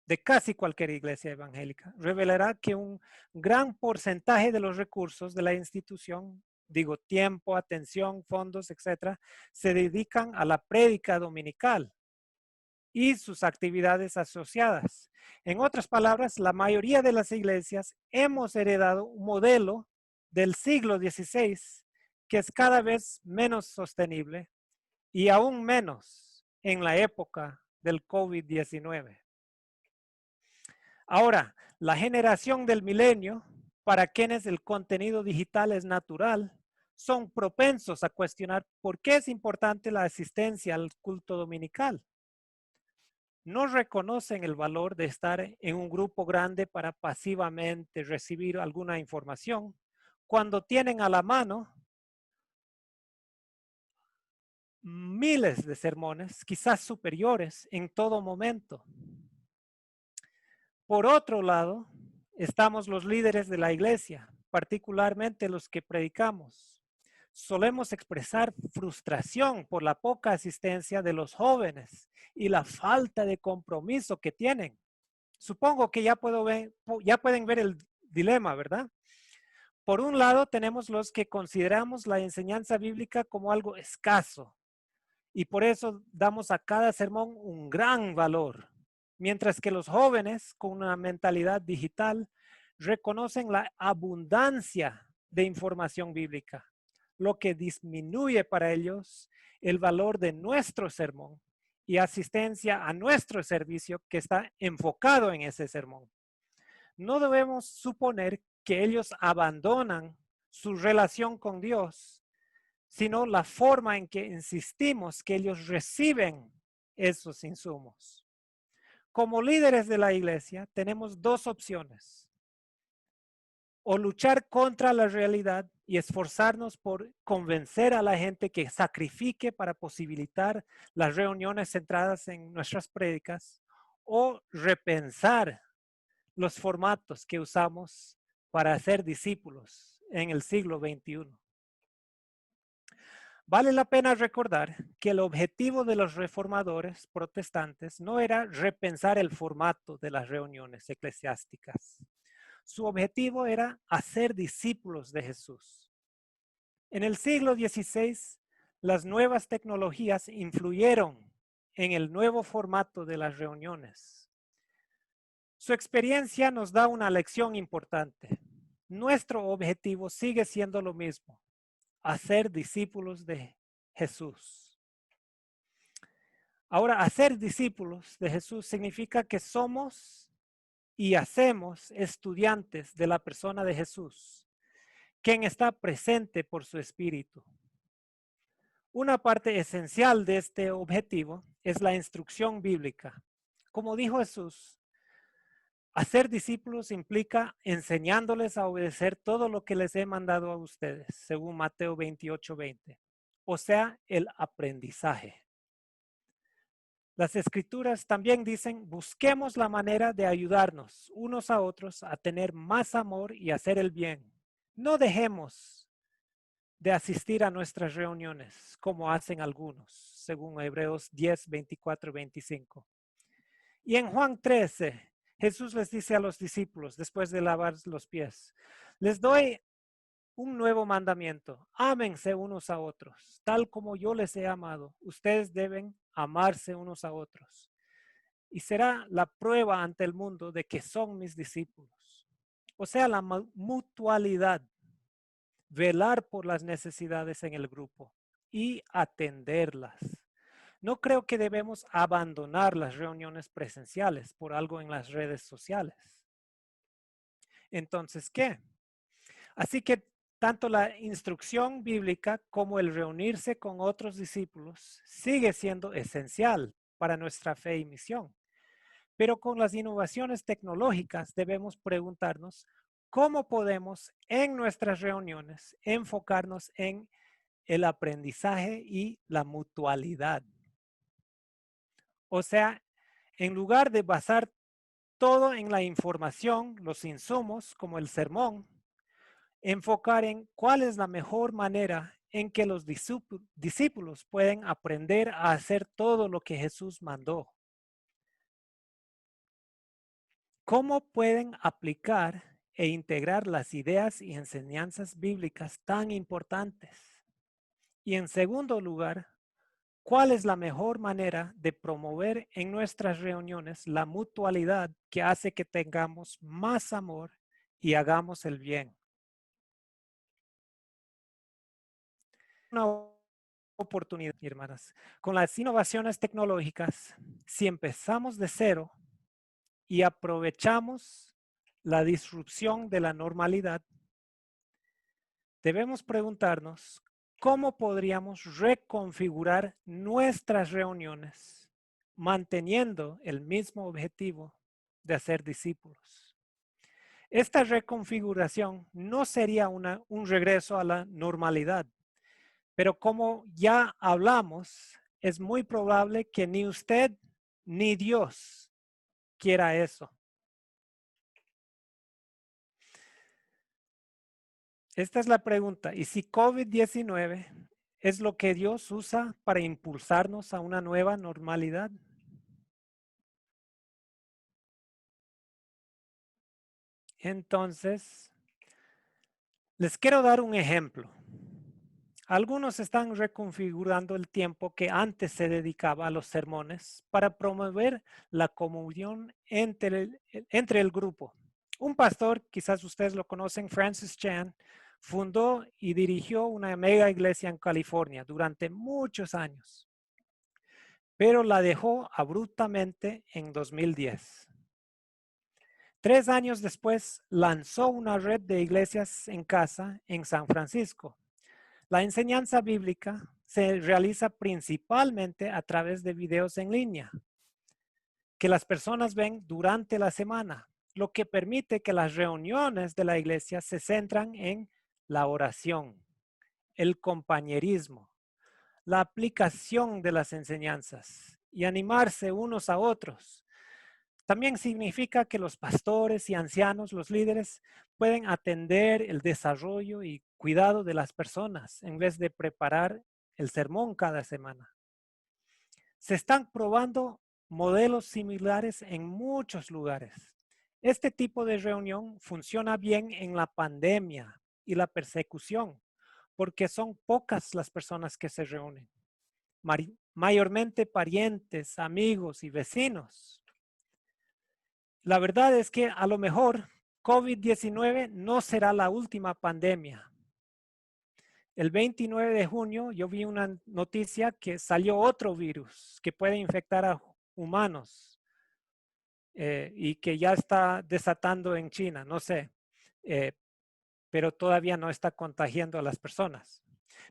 [SPEAKER 4] de casi cualquier iglesia evangélica, revelará que un gran porcentaje de los recursos de la institución, digo tiempo, atención, fondos, etcétera, se dedican a la prédica dominical. y sus actividades asociadas. En otras palabras, la mayoría de las iglesias hemos heredado un modelo del siglo XVI que es cada vez menos sostenible y aún menos en la época del COVID-19. Ahora, la generación del milenio, para quienes el contenido digital es natural, son propensos a cuestionar por qué es importante la asistencia al culto dominical. No reconocen el valor de estar en un grupo grande para pasivamente recibir alguna información cuando tienen a la mano miles de sermones, quizás superiores, en todo momento. Por otro lado, estamos los líderes de la iglesia, particularmente los que predicamos. Solemos expresar frustración por la poca asistencia de los jóvenes y la falta de compromiso que tienen. Supongo que ya pueden ver el dilema, ¿verdad? Por un lado, tenemos los que consideramos la enseñanza bíblica como algo escaso y por eso damos a cada sermón un gran valor. Mientras que los jóvenes con una mentalidad digital reconocen la abundancia de información bíblica, lo que disminuye para ellos el valor de nuestro sermón y asistencia a nuestro servicio que está enfocado en ese sermón. No debemos suponer que ellos abandonan su relación con Dios, sino la forma en que insistimos que ellos reciben esos insumos. Como líderes de la iglesia, tenemos dos opciones. O luchar contra la realidad y esforzarnos por convencer a la gente que sacrifique para posibilitar las reuniones centradas en nuestras prédicas, o repensar los formatos que usamos para hacer discípulos en el siglo XXI. Vale la pena recordar que el objetivo de los reformadores protestantes no era repensar el formato de las reuniones eclesiásticas. Su objetivo era hacer discípulos de Jesús. En el siglo XVI, las nuevas tecnologías influyeron en el nuevo formato de las reuniones. Su experiencia nos da una lección importante. Nuestro objetivo sigue siendo lo mismo: hacer discípulos de Jesús. Ahora, hacer discípulos de Jesús significa que somos y hacemos estudiantes de la persona de Jesús, quien está presente por su Espíritu. Una parte esencial de este objetivo es la instrucción bíblica. Como dijo Jesús, hacer discípulos implica enseñándoles a obedecer todo lo que les he mandado a ustedes, según Mateo 28:20. O sea, el aprendizaje. Las escrituras también dicen, busquemos la manera de ayudarnos unos a otros a tener más amor y hacer el bien. No dejemos de asistir a nuestras reuniones, como hacen algunos, según Hebreos 10, 24, 25. Y en Juan 13, Jesús les dice a los discípulos, después de lavar los pies, les doy un nuevo mandamiento: ámense unos a otros, tal como yo les he amado. Ustedes deben amarse unos a otros. Y será la prueba ante el mundo de que son mis discípulos. O sea, la mutualidad, velar por las necesidades en el grupo y atenderlas. No creo que debemos abandonar las reuniones presenciales por algo en las redes sociales. Entonces, ¿qué? Así que tanto la instrucción bíblica como el reunirse con otros discípulos sigue siendo esencial para nuestra fe y misión. Pero con las innovaciones tecnológicas debemos preguntarnos cómo podemos en nuestras reuniones enfocarnos en el aprendizaje y la mutualidad. O sea, en lugar de basar todo en la información, los insumos, como el sermón, enfocar en cuál es la mejor manera en que los discípulos pueden aprender a hacer todo lo que Jesús mandó. ¿Cómo pueden aplicar e integrar las ideas y enseñanzas bíblicas tan importantes? Y en segundo lugar, ¿Cuál es la mejor manera de promover en nuestras reuniones la mutualidad que hace que tengamos más amor y hagamos el bien? Una oportunidad, hermanas. Con las innovaciones tecnológicas, si empezamos de cero y aprovechamos la disrupción de la normalidad, debemos preguntarnos cómo podríamos reconfigurar nuestras reuniones manteniendo el mismo objetivo de hacer discípulos. Esta reconfiguración no sería un regreso a la normalidad, pero como ya hablamos, es muy probable que ni usted ni Dios quiera eso. Esta es la pregunta. ¿Y si COVID-19 es lo que Dios usa para impulsarnos a una nueva normalidad? Entonces, les quiero dar un ejemplo. Algunos están reconfigurando el tiempo que antes se dedicaba a los sermones para promover la comunión entre el grupo. Un pastor, quizás ustedes lo conocen, Francis Chan, fundó y dirigió una mega iglesia en California durante muchos años, pero la dejó abruptamente en 2010. 3 años después, lanzó una red de iglesias en casa en San Francisco. La enseñanza bíblica se realiza principalmente a través de videos en línea que las personas ven durante la semana, lo que permite que las reuniones de la iglesia se centran en la oración, el compañerismo, la aplicación de las enseñanzas y animarse unos a otros. También significa que los pastores y ancianos, los líderes, pueden atender el desarrollo y cuidado de las personas en vez de preparar el sermón cada semana. Se están probando modelos similares en muchos lugares. Este tipo de reunión funciona bien en la pandemia y la persecución, porque son pocas las personas que se reúnen, mayormente parientes, amigos y vecinos. La verdad es que a lo mejor COVID-19 no será la última pandemia. El 29 de junio yo vi una noticia que salió otro virus que puede infectar a humanos y que ya está desatando en China, no sé, pero todavía no está contagiando a las personas.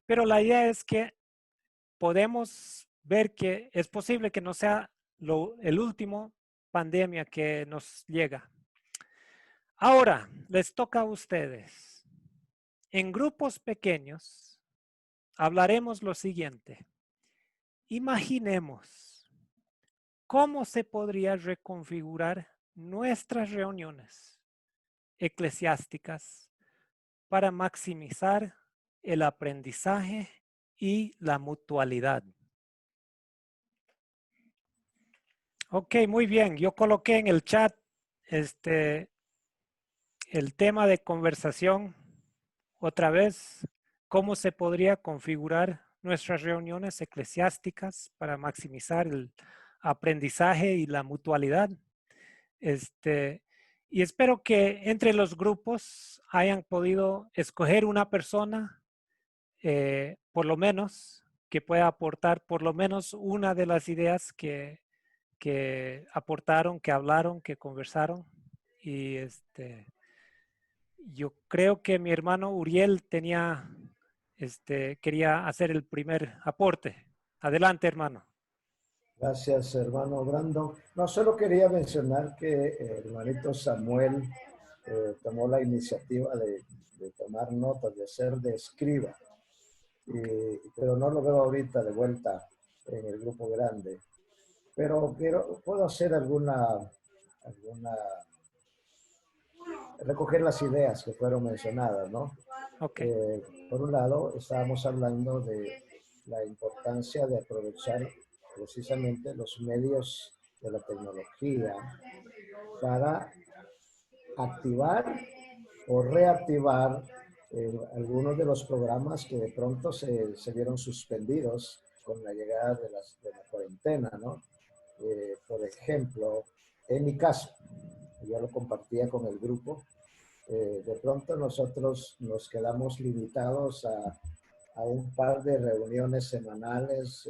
[SPEAKER 4] Pero la idea es que podemos ver que es posible que no sea el último pandemia que nos llega. Ahora, les toca a ustedes. En grupos pequeños, hablaremos lo siguiente. Imaginemos cómo se podría reconfigurar nuestras reuniones eclesiásticas para maximizar el aprendizaje y la mutualidad. Ok, muy bien. Yo coloqué en el chat el tema de conversación otra vez, cómo se podría configurar nuestras reuniones eclesiásticas para maximizar el aprendizaje y la mutualidad. Y espero que entre los grupos hayan podido escoger una persona, por lo menos, que pueda aportar por lo menos una de las ideas que aportaron, que hablaron, que conversaron. Y yo creo que mi hermano Uriel quería hacer el primer aporte. Adelante, hermano.
[SPEAKER 6] Gracias, hermano Brandon. No, solo quería mencionar que el hermanito Samuel tomó la iniciativa de tomar notas, de ser de escriba, pero no lo veo ahorita de vuelta en el grupo grande. Pero puedo hacer recoger las ideas que fueron mencionadas, ¿no?
[SPEAKER 4] Okay.
[SPEAKER 6] Por un lado, estábamos hablando de la importancia de aprovechar precisamente los medios de la tecnología para activar o reactivar algunos de los programas que de pronto se vieron suspendidos con la llegada de la cuarentena, ¿no? Por ejemplo, en mi caso, yo lo compartía con el grupo, de pronto nosotros nos quedamos limitados a un par de reuniones semanales,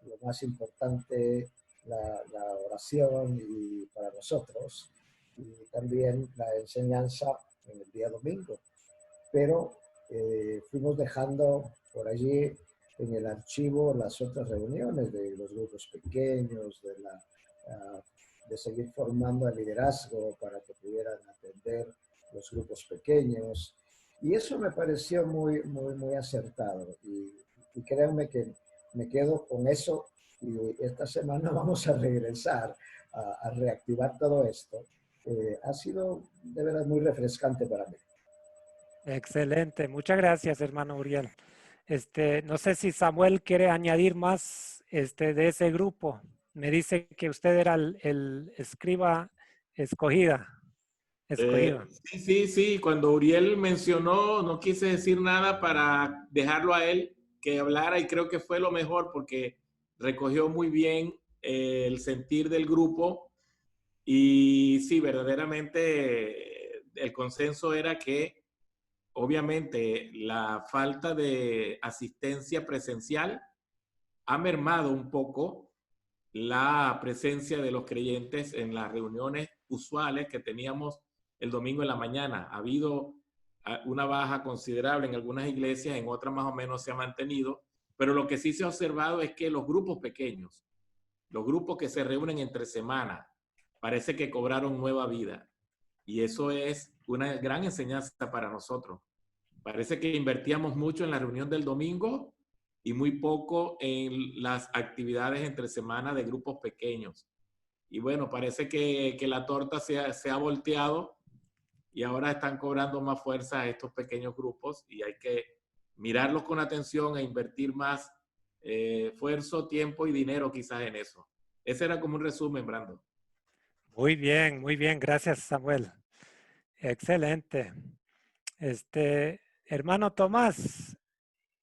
[SPEAKER 6] lo más importante, la oración y para nosotros, y también la enseñanza en el día domingo. Pero fuimos dejando por allí en el archivo las otras reuniones de los grupos pequeños, de seguir formando el liderazgo para que pudieran atender los grupos pequeños. Y eso me pareció muy, muy, muy acertado. Y créanme que me quedo con eso y esta semana vamos a regresar a reactivar todo esto. Ha sido de verdad muy refrescante para mí.
[SPEAKER 4] Excelente. Muchas gracias, hermano Uriel. No sé si Samuel quiere añadir más de ese grupo. Me dice que usted era el escriba escogido.
[SPEAKER 2] Sí. Cuando Uriel mencionó, no quise decir nada para dejarlo a él que hablara y creo que fue lo mejor porque recogió muy bien el sentir del grupo y sí, verdaderamente el consenso era que obviamente la falta de asistencia presencial ha mermado un poco la presencia de los creyentes en las reuniones usuales que teníamos el domingo en la mañana. Ha habido una baja considerable en algunas iglesias, en otras más o menos se ha mantenido, pero lo que sí se ha observado es que los grupos pequeños, los grupos que se reúnen entre semana, parece que cobraron nueva vida. Y eso es una gran enseñanza para nosotros. Parece que invertíamos mucho en la reunión del domingo y muy poco en las actividades entre semana de grupos pequeños. Y bueno, parece que la torta se ha volteado y ahora están cobrando más fuerza estos pequeños grupos y hay que mirarlos con atención e invertir más esfuerzo, tiempo y dinero quizás en eso. Ese era como un resumen, Brando.
[SPEAKER 4] Muy bien, muy bien. Gracias, Samuel. Excelente. Hermano Tomás,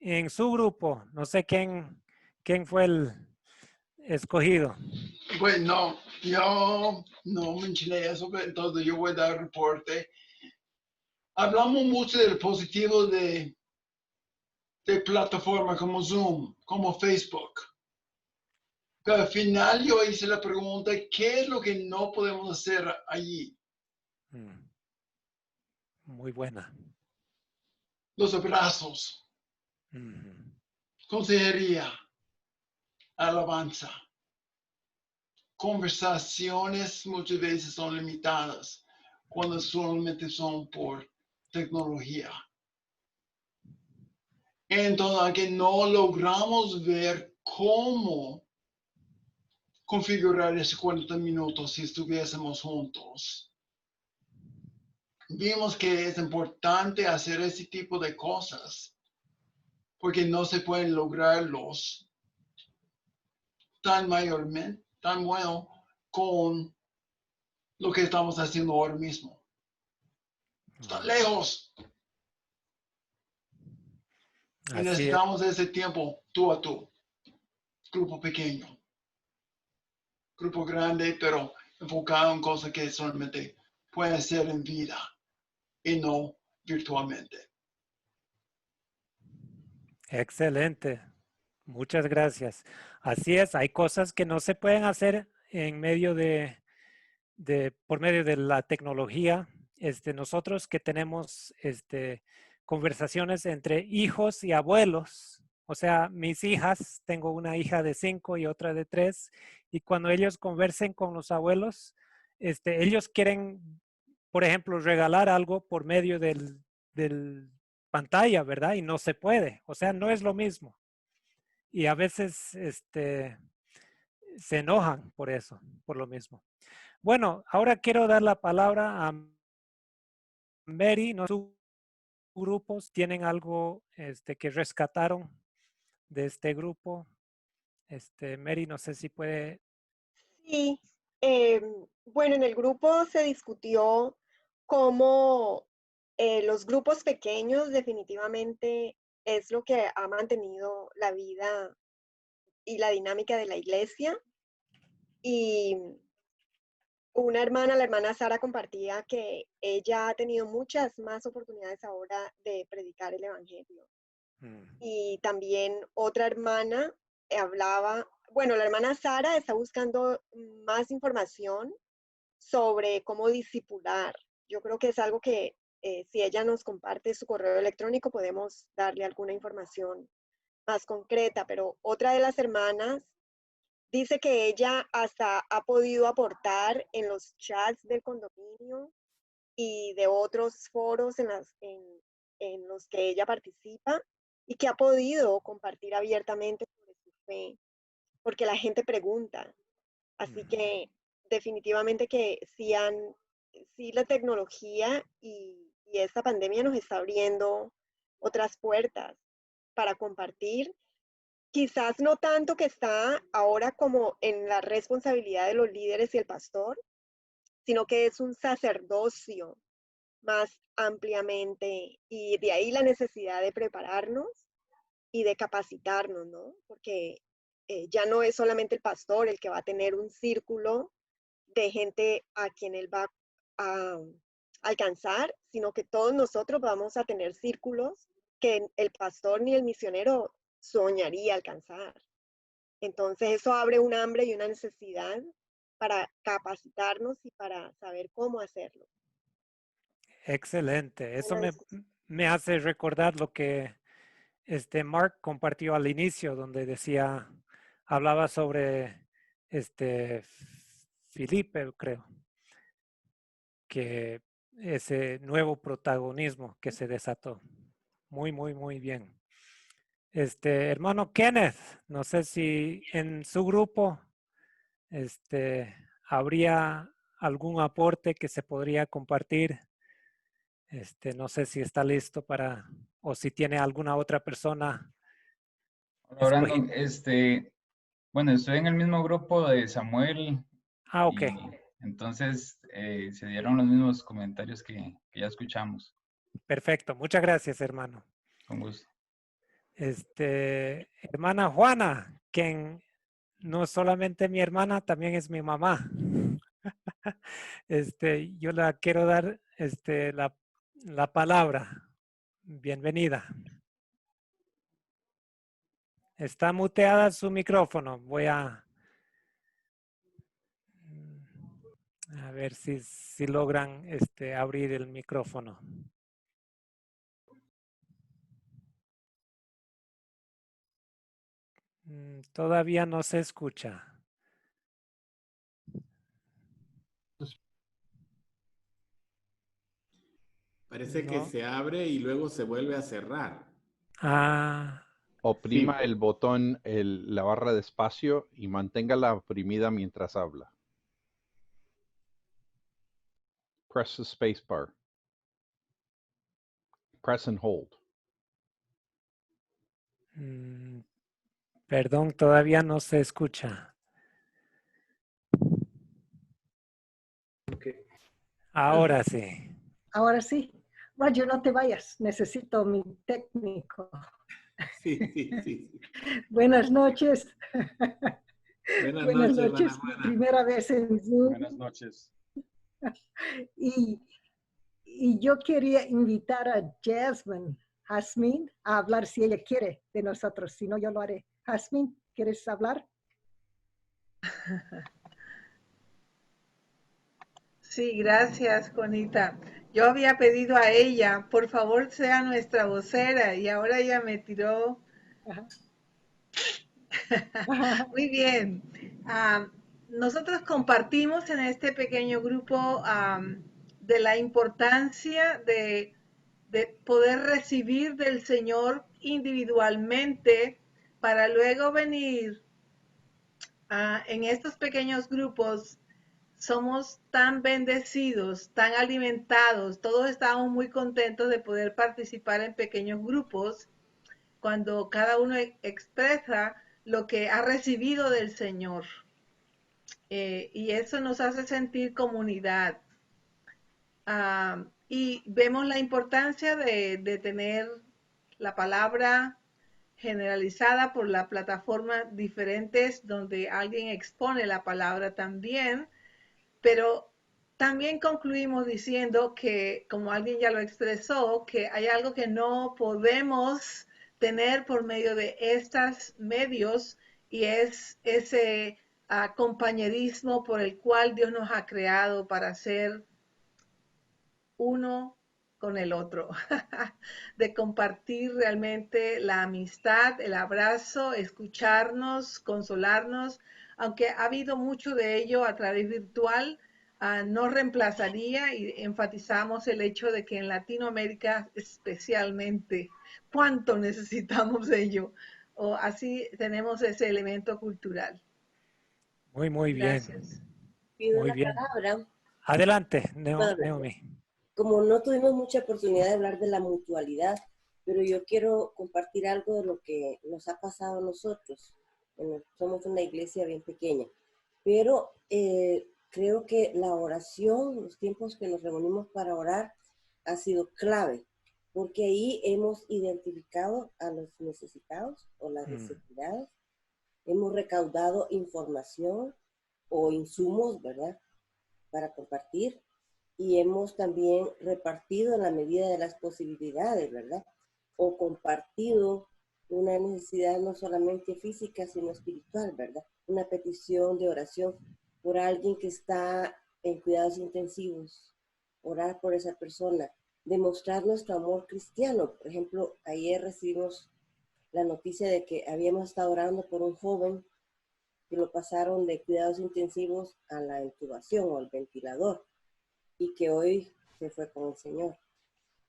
[SPEAKER 4] en su grupo, no sé quién fue el escogido.
[SPEAKER 7] Bueno, yo no mencioné eso, pero entonces yo voy a dar reporte. Hablamos mucho del positivo de plataformas como Zoom, como Facebook. Pero al final yo hice la pregunta, ¿qué es lo que no podemos hacer allí?
[SPEAKER 4] Muy buena.
[SPEAKER 7] Los abrazos, consejería, alabanza. Conversaciones muchas veces son limitadas cuando solamente son por tecnología. Entonces, aunque no logramos ver cómo configurar esos 40 minutos si estuviésemos juntos, vimos que es importante hacer ese tipo de cosas porque no se pueden lograrlos tan mayormente, tan bueno con lo que estamos haciendo ahora mismo. Está lejos. Y necesitamos ese tiempo tú a tú. Grupo pequeño. Grupo grande, pero enfocado en cosas que solamente pueden ser en vida y no virtualmente.
[SPEAKER 4] Excelente. Muchas gracias. Así es, hay cosas que no se pueden hacer en medio por medio de la tecnología. Nosotros que tenemos conversaciones entre hijos y abuelos, o sea, mis hijas, tengo una hija de 5 y otra de 3, y cuando ellos conversen con los abuelos, ellos quieren, por ejemplo, regalar algo por medio del pantalla, ¿verdad? Y no se puede, o sea, no es lo mismo. Y a veces se enojan por eso, por lo mismo. Bueno, ahora quiero dar la palabra a Mary. ¿No? Sus grupos tienen algo que rescataron de este grupo. Mary, no sé si puede.
[SPEAKER 8] Sí, bueno, en el grupo se discutió cómo los grupos pequeños definitivamente es lo que ha mantenido la vida y la dinámica de la iglesia. Y una hermana, la hermana Sara, compartía que ella ha tenido muchas más oportunidades ahora de predicar el evangelio. Y también otra hermana hablaba, bueno, la hermana Sara está buscando más información sobre cómo discipular. Yo creo que es algo que si ella nos comparte su correo electrónico podemos darle alguna información más concreta, pero otra de las hermanas dice que ella hasta ha podido aportar en los chats del condominio y de otros foros en los que ella participa y que ha podido compartir abiertamente sobre su fe, porque la gente pregunta. Así que definitivamente que sí la tecnología y esta pandemia nos está abriendo otras puertas para compartir. Quizás no tanto que está ahora como en la responsabilidad de los líderes y el pastor, sino que es un sacerdocio más ampliamente, y de ahí la necesidad de prepararnos y de capacitarnos, ¿no? Porque ya no es solamente el pastor el que va a tener un círculo de gente a quien él va a alcanzar, sino que todos nosotros vamos a tener círculos que el pastor ni el misionero soñaría alcanzar. Entonces eso abre un hambre y una necesidad para capacitarnos y para saber cómo hacerlo.
[SPEAKER 4] Excelente. Eso me hace recordar lo que Mark compartió al inicio, donde decía, hablaba sobre Felipe, creo, que ese nuevo protagonismo que se desató. Muy, muy, muy bien. Hermano Kenneth, no sé si en su grupo habría algún aporte que se podría compartir. No sé si está listo para, o si tiene alguna otra persona.
[SPEAKER 9] Hola, Brandon. Bueno, estoy en el mismo grupo de Samuel.
[SPEAKER 4] Ah, ok.
[SPEAKER 9] Y entonces se dieron los mismos comentarios que ya escuchamos.
[SPEAKER 4] Perfecto. Muchas gracias, hermano.
[SPEAKER 9] Con gusto.
[SPEAKER 4] Hermana Juana, quien no es solamente mi hermana, también es mi mamá. Yo la quiero dar la palabra. Bienvenida. Está muteada su micrófono. Voy a ver si logran abrir el micrófono. Todavía no se escucha.
[SPEAKER 2] Parece que se abre y luego se vuelve a cerrar.
[SPEAKER 4] Ah.
[SPEAKER 10] Oprima el botón, la barra de espacio y manténgala oprimida mientras habla. Press the space bar. Press and hold.
[SPEAKER 4] Perdón, todavía no se escucha.
[SPEAKER 6] Okay.
[SPEAKER 4] Ahora sí.
[SPEAKER 11] Ahora sí. Roger, no te vayas. Necesito mi técnico.
[SPEAKER 2] Sí.
[SPEAKER 11] Buenas noches.
[SPEAKER 2] Buenas noches.
[SPEAKER 11] Primera vez en Zoom.
[SPEAKER 1] Buenas noches.
[SPEAKER 11] Y yo quería invitar a Jasmine a hablar si ella quiere de nosotros. Si no, yo lo haré. Jasmine, ¿quieres hablar?
[SPEAKER 12] Sí, gracias, Juanita. Yo había pedido a ella, por favor, sea nuestra vocera, y ahora ella me tiró. Muy bien. Nosotros compartimos en este pequeño grupo de la importancia de poder recibir del Señor individualmente para luego venir en estos pequeños grupos. Somos tan bendecidos, tan alimentados, todos estamos muy contentos de poder participar en pequeños grupos cuando cada uno expresa lo que ha recibido del Señor. Y eso nos hace sentir comunidad. Y vemos la importancia de tener la palabra generalizada por la plataforma diferentes donde alguien expone la palabra también, pero también concluimos diciendo que, como alguien ya lo expresó, que hay algo que no podemos tener por medio de estos medios y es ese compañerismo por el cual Dios nos ha creado para ser uno con el otro, de compartir realmente la amistad, el abrazo, escucharnos, consolarnos, aunque ha habido mucho de ello a través virtual, no reemplazaría y enfatizamos el hecho de que en Latinoamérica especialmente, cuánto necesitamos de ello, o así tenemos ese elemento cultural.
[SPEAKER 4] Muy bien.
[SPEAKER 12] Gracias.
[SPEAKER 13] Pido
[SPEAKER 4] Muy
[SPEAKER 13] la
[SPEAKER 4] bien.
[SPEAKER 13] palabra.
[SPEAKER 4] Adelante,
[SPEAKER 13] ¿Puedo hablar?
[SPEAKER 4] Naomi.
[SPEAKER 13] Como no tuvimos mucha oportunidad de hablar de la mutualidad, pero yo quiero compartir algo de lo que nos ha pasado a nosotros. Bueno, somos una iglesia bien pequeña, pero creo que la oración, los tiempos que nos reunimos para orar, ha sido clave, porque ahí hemos identificado a los necesitados o las necesidades, hemos recaudado información o insumos, ¿verdad?, para compartir, y hemos también repartido en la medida de las posibilidades, ¿verdad?, o compartido una necesidad no solamente física, sino espiritual, ¿verdad? Una petición de oración por alguien que está en cuidados intensivos, orar por esa persona, demostrar nuestro amor cristiano. Por ejemplo, ayer recibimos la noticia de que habíamos estado orando por un joven que lo pasaron de cuidados intensivos a la intubación o al ventilador y que hoy se fue con el Señor.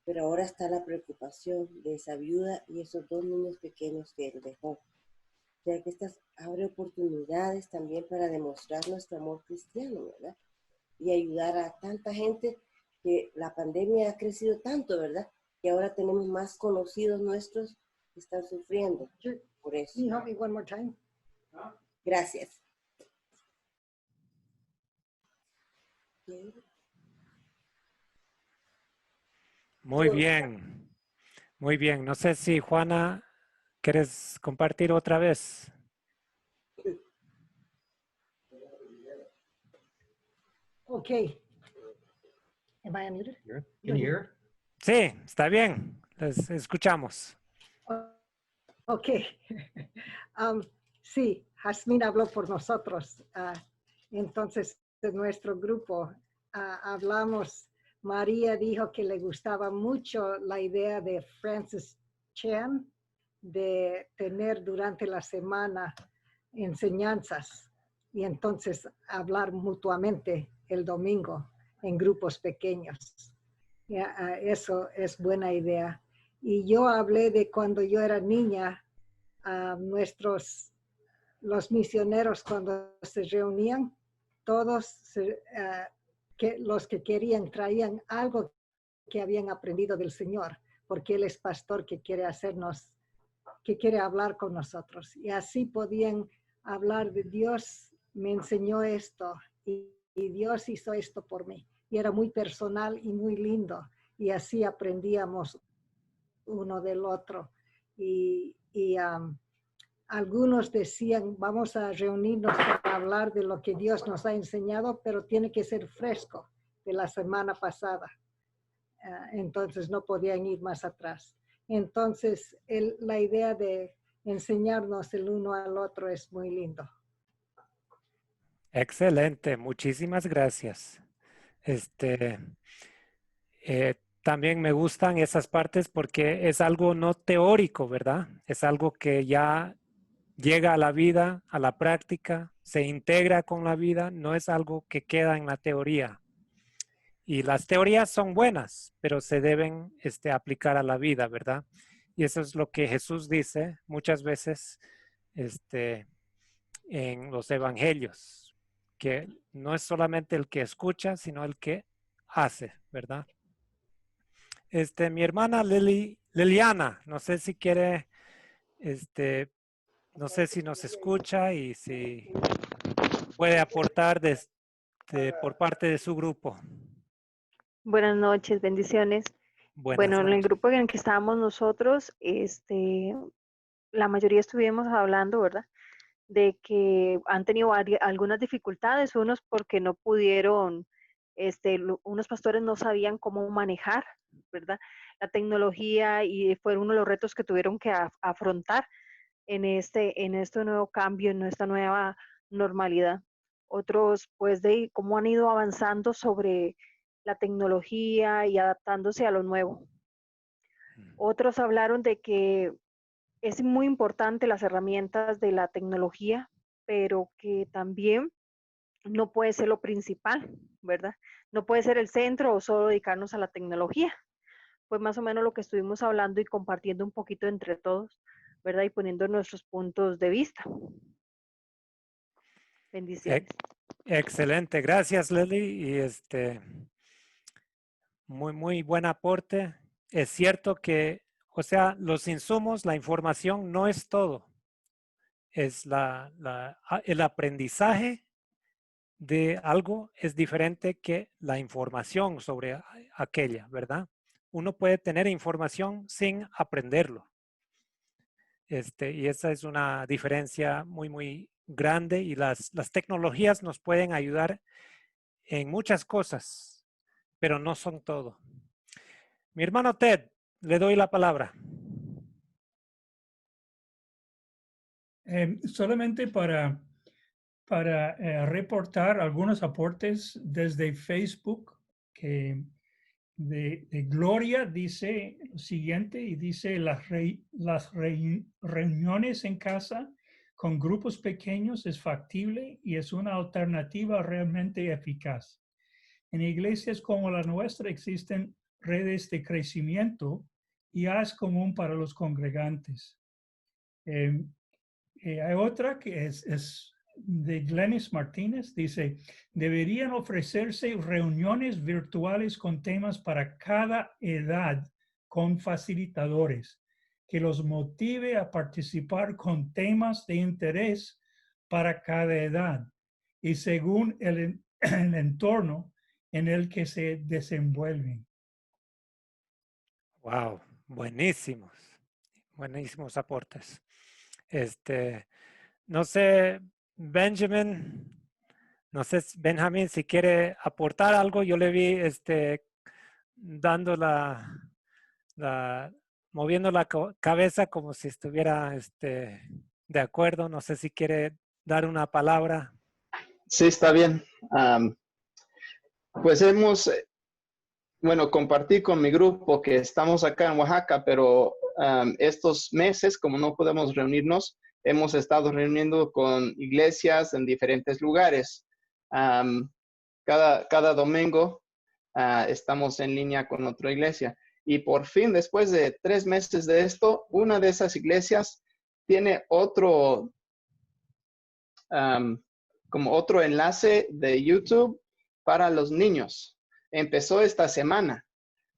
[SPEAKER 13] Pero ahora está la preocupación de esa viuda y esos 2 niños pequeños que él dejó. O sea que estas abre oportunidades también para demostrar nuestro amor cristiano, ¿verdad? Y ayudar a tanta gente que la pandemia ha crecido tanto, ¿verdad? Que ahora tenemos más conocidos nuestros que están sufriendo por eso.
[SPEAKER 11] Can you help me one more time?
[SPEAKER 13] Gracias.
[SPEAKER 4] Muy bien. Muy bien. No sé si Juana, ¿quieres compartir otra vez?
[SPEAKER 11] Okay. Am I unmuted?
[SPEAKER 14] Can you hear?
[SPEAKER 4] Sí, está bien. Les escuchamos.
[SPEAKER 11] Ok. Sí, Jazmín habló por nosotros. Entonces, de nuestro grupo, hablamos. María dijo que le gustaba mucho la idea de Francis Chan de tener durante la semana enseñanzas y entonces hablar mutuamente el domingo en grupos pequeños. Eso es buena idea. Y yo hablé de cuando yo era niña, los misioneros cuando se reunían, todos los que querían traían algo que habían aprendido del Señor, porque Él es pastor que quiere hablar con nosotros. Y así podían hablar de Dios, me enseñó esto y Dios hizo esto por mí. Y era muy personal y muy lindo. Y así aprendíamos uno del otro. Algunos decían, vamos a reunirnos para hablar de lo que Dios nos ha enseñado, pero tiene que ser fresco de la semana pasada. Entonces no podían ir más atrás. Entonces la idea de enseñarnos el uno al otro es muy lindo.
[SPEAKER 4] Excelente, muchísimas gracias. También me gustan esas partes porque es algo no teórico, ¿verdad? Es algo que ya llega a la vida, a la práctica, se integra con la vida, no es algo que queda en la teoría. Y las teorías son buenas, pero se deben aplicar a la vida, ¿verdad? Y eso es lo que Jesús dice muchas veces en los evangelios, que no es solamente el que escucha, sino el que hace, ¿verdad? Mi hermana Liliana, no sé si quiere, no sé si nos escucha y si puede aportar por parte de su grupo.
[SPEAKER 15] Buenas noches, bendiciones.
[SPEAKER 4] Buenas
[SPEAKER 15] bueno,
[SPEAKER 4] noches.
[SPEAKER 15] en el grupo en el que estábamos nosotros, la mayoría estuvimos hablando, ¿verdad? De que han tenido algunas dificultades, unos porque no pudieron, unos pastores no sabían cómo manejar, ¿verdad? La tecnología y fue uno de los retos que tuvieron que afrontar en este nuevo cambio, en esta nueva normalidad. Otros, pues, de cómo han ido avanzando sobre la tecnología y adaptándose a lo nuevo. Otros hablaron de que es muy importante las herramientas de la tecnología, pero que también no puede ser lo principal, ¿verdad? No puede ser el centro o solo dedicarnos a la tecnología. Fue más o menos lo que estuvimos hablando y compartiendo un poquito entre todos, ¿verdad? Y poniendo nuestros puntos de vista. Bendiciones.
[SPEAKER 4] Excelente, gracias Leslie. Y muy buen aporte. Es cierto que, o sea, los insumos, la información no es todo. Es el aprendizaje de algo es diferente que la información sobre aquella, ¿verdad? Uno puede tener información sin aprenderlo. Y esa es una diferencia muy grande y las tecnologías nos pueden ayudar en muchas cosas, pero no son todo. Mi hermano Ted, le doy la palabra.
[SPEAKER 14] Solamente para reportar algunos aportes desde Facebook, que de Gloria dice lo siguiente, y dice las reuniones en casa con grupos pequeños es factible y es una alternativa realmente eficaz. En iglesias como la nuestra existen redes de crecimiento y es común para los congregantes. Hay otra que es de Glenis Martínez, dice, deberían ofrecerse reuniones virtuales con temas para cada edad con facilitadores, que los motive a participar con temas de interés para cada edad y según el entorno en el que se desenvuelven.
[SPEAKER 4] Wow, buenísimos aportes. No sé, Benjamin, no sé, Benjamín, si quiere aportar algo, yo le vi dando moviendo la cabeza como si estuviera de acuerdo. No sé si quiere dar una palabra.
[SPEAKER 16] Sí, está bien. Pues compartí con mi grupo que estamos acá en Oaxaca, pero estos meses, como no podemos reunirnos, hemos estado reuniendo con iglesias en diferentes lugares. Cada domingo estamos en línea con otra iglesia. Y por fin, después de 3 meses de esto, una de esas iglesias tiene otro enlace de YouTube para los niños. Empezó esta semana.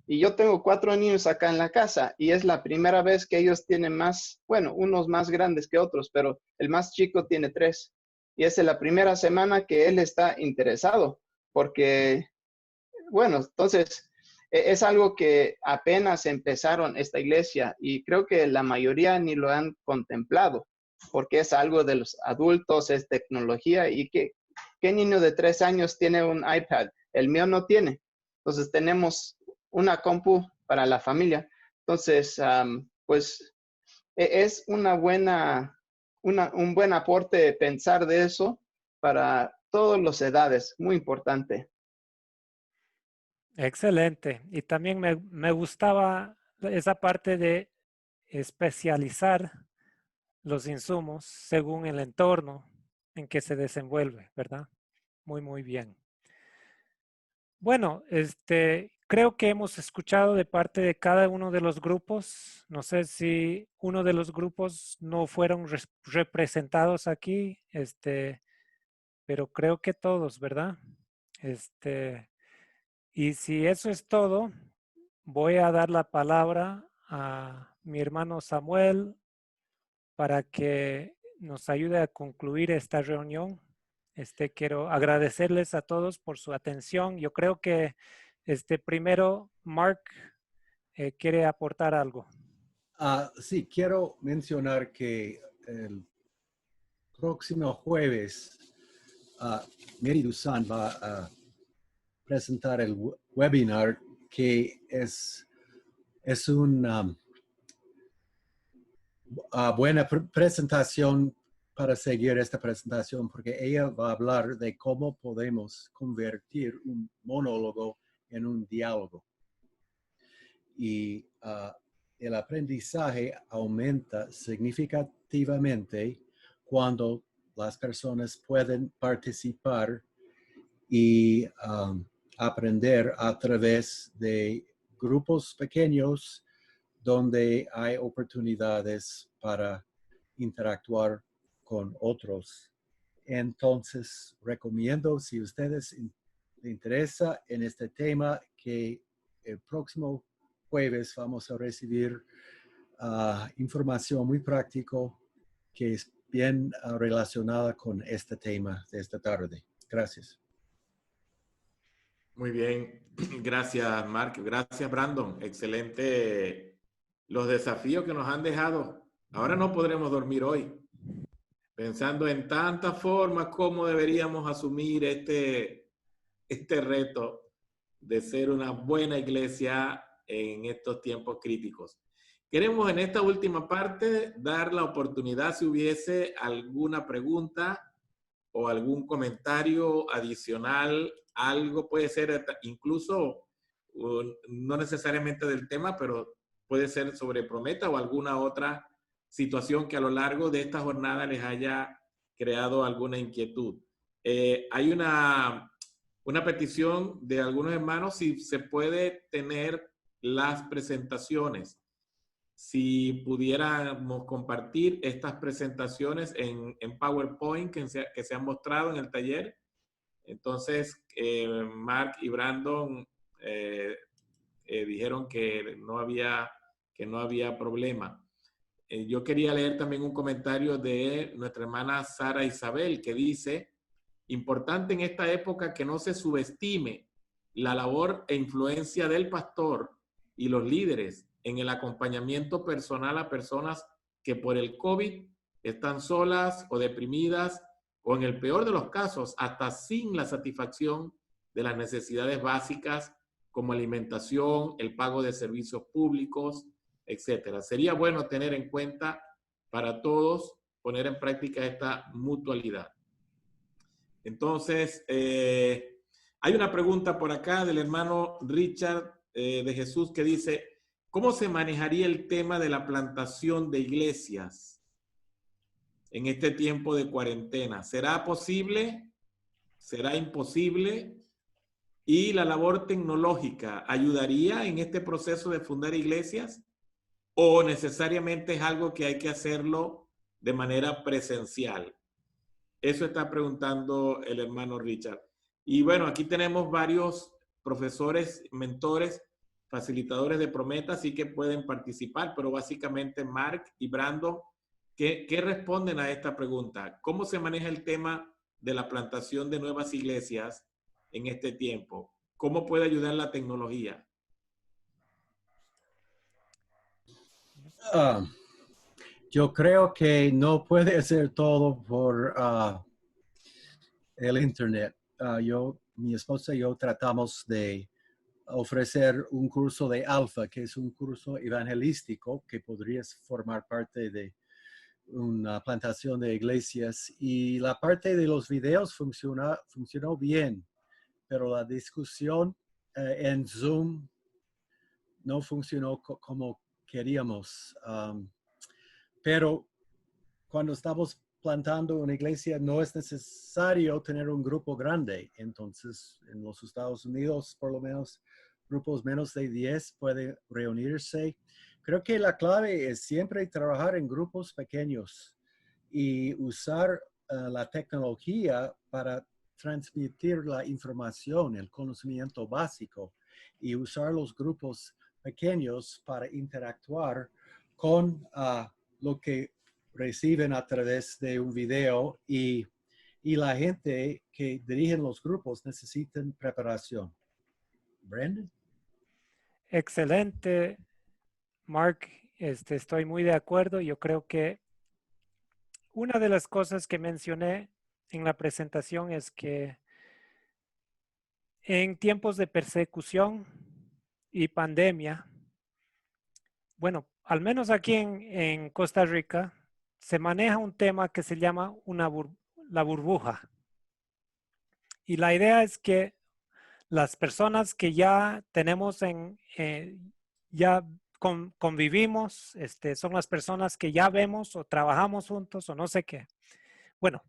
[SPEAKER 16] Y yo tengo 4 niños acá en la casa y es la primera vez que ellos tienen unos más grandes que otros, pero el más chico tiene 3. Y es la primera semana que él está interesado porque, entonces es algo que apenas empezaron esta iglesia y creo que la mayoría ni lo han contemplado porque es algo de los adultos, es tecnología y ¿qué niño de 3 años tiene un iPad? El mío no tiene. Entonces tenemos una compu para la familia. Entonces, pues es un buen aporte pensar de eso para todas las edades, muy importante.
[SPEAKER 4] Excelente. Y también me gustaba esa parte de especializar los insumos según el entorno en que se desenvuelve, ¿verdad? Muy bien. Bueno, creo que hemos escuchado de parte de cada uno de los grupos. No sé si uno de los grupos no fueron representados aquí, pero creo que todos, ¿verdad? Y si eso es todo, voy a dar la palabra a mi hermano Samuel para que nos ayude a concluir esta reunión. Quiero agradecerles a todos por su atención. Yo creo que primero Mark quiere aportar algo.
[SPEAKER 3] Sí, quiero mencionar que el próximo jueves, Mary Dusan va a presentar el webinar que es una buena presentación para seguir esta presentación, porque ella va a hablar de cómo podemos convertir un monólogo en un diálogo. Y el aprendizaje aumenta significativamente cuando las personas pueden participar y aprender a través de grupos pequeños donde hay oportunidades para interactuar con otros. Entonces, recomiendo, si ustedes les interesa en este tema, que el próximo jueves vamos a recibir información muy práctico que es bien relacionada con este tema de esta tarde. Gracias.
[SPEAKER 2] Muy bien. Gracias, Mark. Gracias, Brandon. Excelente los desafíos que nos han dejado. Ahora no podremos dormir hoy, pensando en tantas formas cómo deberíamos asumir este reto de ser una buena iglesia en estos tiempos críticos. Queremos en esta última parte dar la oportunidad, si hubiese alguna pregunta o algún comentario adicional, algo puede ser incluso no necesariamente del tema, pero puede ser sobre Prometa o alguna otra situación que a lo largo de esta jornada les haya creado alguna inquietud. Hay una petición de algunos hermanos si se puede tener las presentaciones. Si pudiéramos compartir estas presentaciones en PowerPoint que se han mostrado en el taller. Entonces, Mark y Brandon dijeron que no había problema. Yo quería leer también un comentario de nuestra hermana Sara Isabel que dice: importante en esta época que no se subestime la labor e influencia del pastor y los líderes en el acompañamiento personal a personas que por el COVID están solas o deprimidas o en el peor de los casos hasta sin la satisfacción de las necesidades básicas como alimentación, el pago de servicios públicos, etcétera. Sería bueno tener en cuenta para todos poner en práctica esta mutualidad. Entonces, hay una pregunta por acá del hermano Richard de Jesús que dice: ¿cómo se manejaría el tema de la plantación de iglesias en este tiempo de cuarentena? ¿Será posible? ¿Será imposible? ¿Y la labor tecnológica ayudaría en este proceso de fundar iglesias? ¿O necesariamente es algo que hay que hacerlo de manera presencial? Eso está preguntando el hermano Richard. Y bueno, aquí tenemos varios profesores, mentores, facilitadores de Prometa, así que pueden participar, pero básicamente Mark y Brandon, ¿qué responden a esta pregunta? ¿Cómo se maneja el tema de la plantación de nuevas iglesias en este tiempo? ¿Cómo puede ayudar la tecnología?
[SPEAKER 3] Yo creo que no puede hacer todo por el Internet. Mi esposa y yo tratamos de ofrecer un curso de Alfa, que es un curso evangelístico que podrías formar parte de una plantación de iglesias. Y la parte de los videos funcionó bien, pero la discusión en Zoom no funcionó como queríamos. Pero cuando estamos plantando una iglesia no es necesario tener un grupo grande. Entonces, en los Estados Unidos, por lo menos, grupos menos de 10 pueden reunirse. Creo que la clave es siempre trabajar en grupos pequeños y usar la tecnología para transmitir la información, el conocimiento básico, y usar los grupos pequeños para interactuar con lo que reciben a través de un video, y la gente que dirigen los grupos necesitan preparación. Brandon.
[SPEAKER 4] Excelente, Mark estoy muy de acuerdo. Yo creo que una de las cosas que mencioné en la presentación es que en tiempos de persecución y pandemia, bueno, al menos aquí en Costa Rica, se maneja un tema que se llama la burbuja. Y la idea es que las personas que ya tenemos ya convivimos, son las personas que ya vemos o trabajamos juntos o no sé qué. Bueno,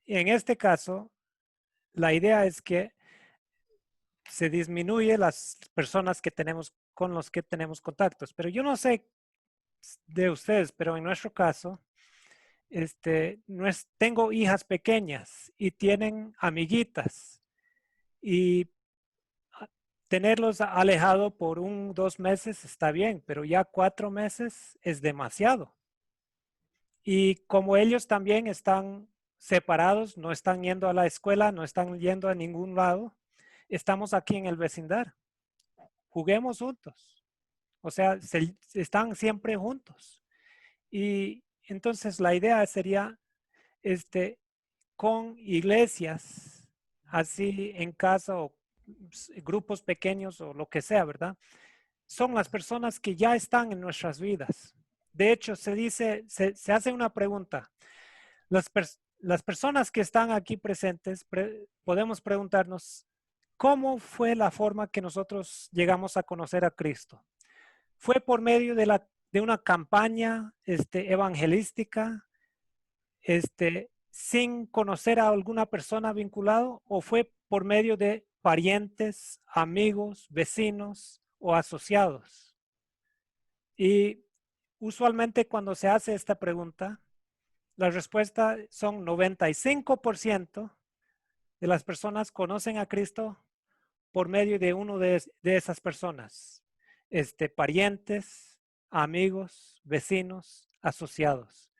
[SPEAKER 4] en este caso, la idea es que se disminuye las personas que tenemos con los que tenemos contactos. Pero yo no sé de ustedes, pero en nuestro caso, tengo hijas pequeñas y tienen amiguitas y tenerlos alejado por 1 o 2 meses está bien, pero ya 4 meses es demasiado. Y como ellos también están separados, no están yendo a la escuela, no están yendo a ningún lado, estamos aquí en el vecindario. Juguemos juntos. O sea, están siempre juntos. Y entonces la idea sería, con iglesias, así en casa o grupos pequeños o lo que sea, ¿verdad? Son las personas que ya están en nuestras vidas. De hecho, se hace una pregunta. Las personas que están aquí presentes, podemos preguntarnos, ¿cómo fue la forma que nosotros llegamos a conocer a Cristo? ¿Fue por medio de una campaña evangelística, sin conocer a alguna persona vinculado, o fue por medio de parientes, amigos, vecinos o asociados? Y usualmente cuando se hace esta pregunta, la respuesta son 95% de las personas conocen a Cristo por medio de uno de esas personas, parientes, amigos, vecinos, asociados.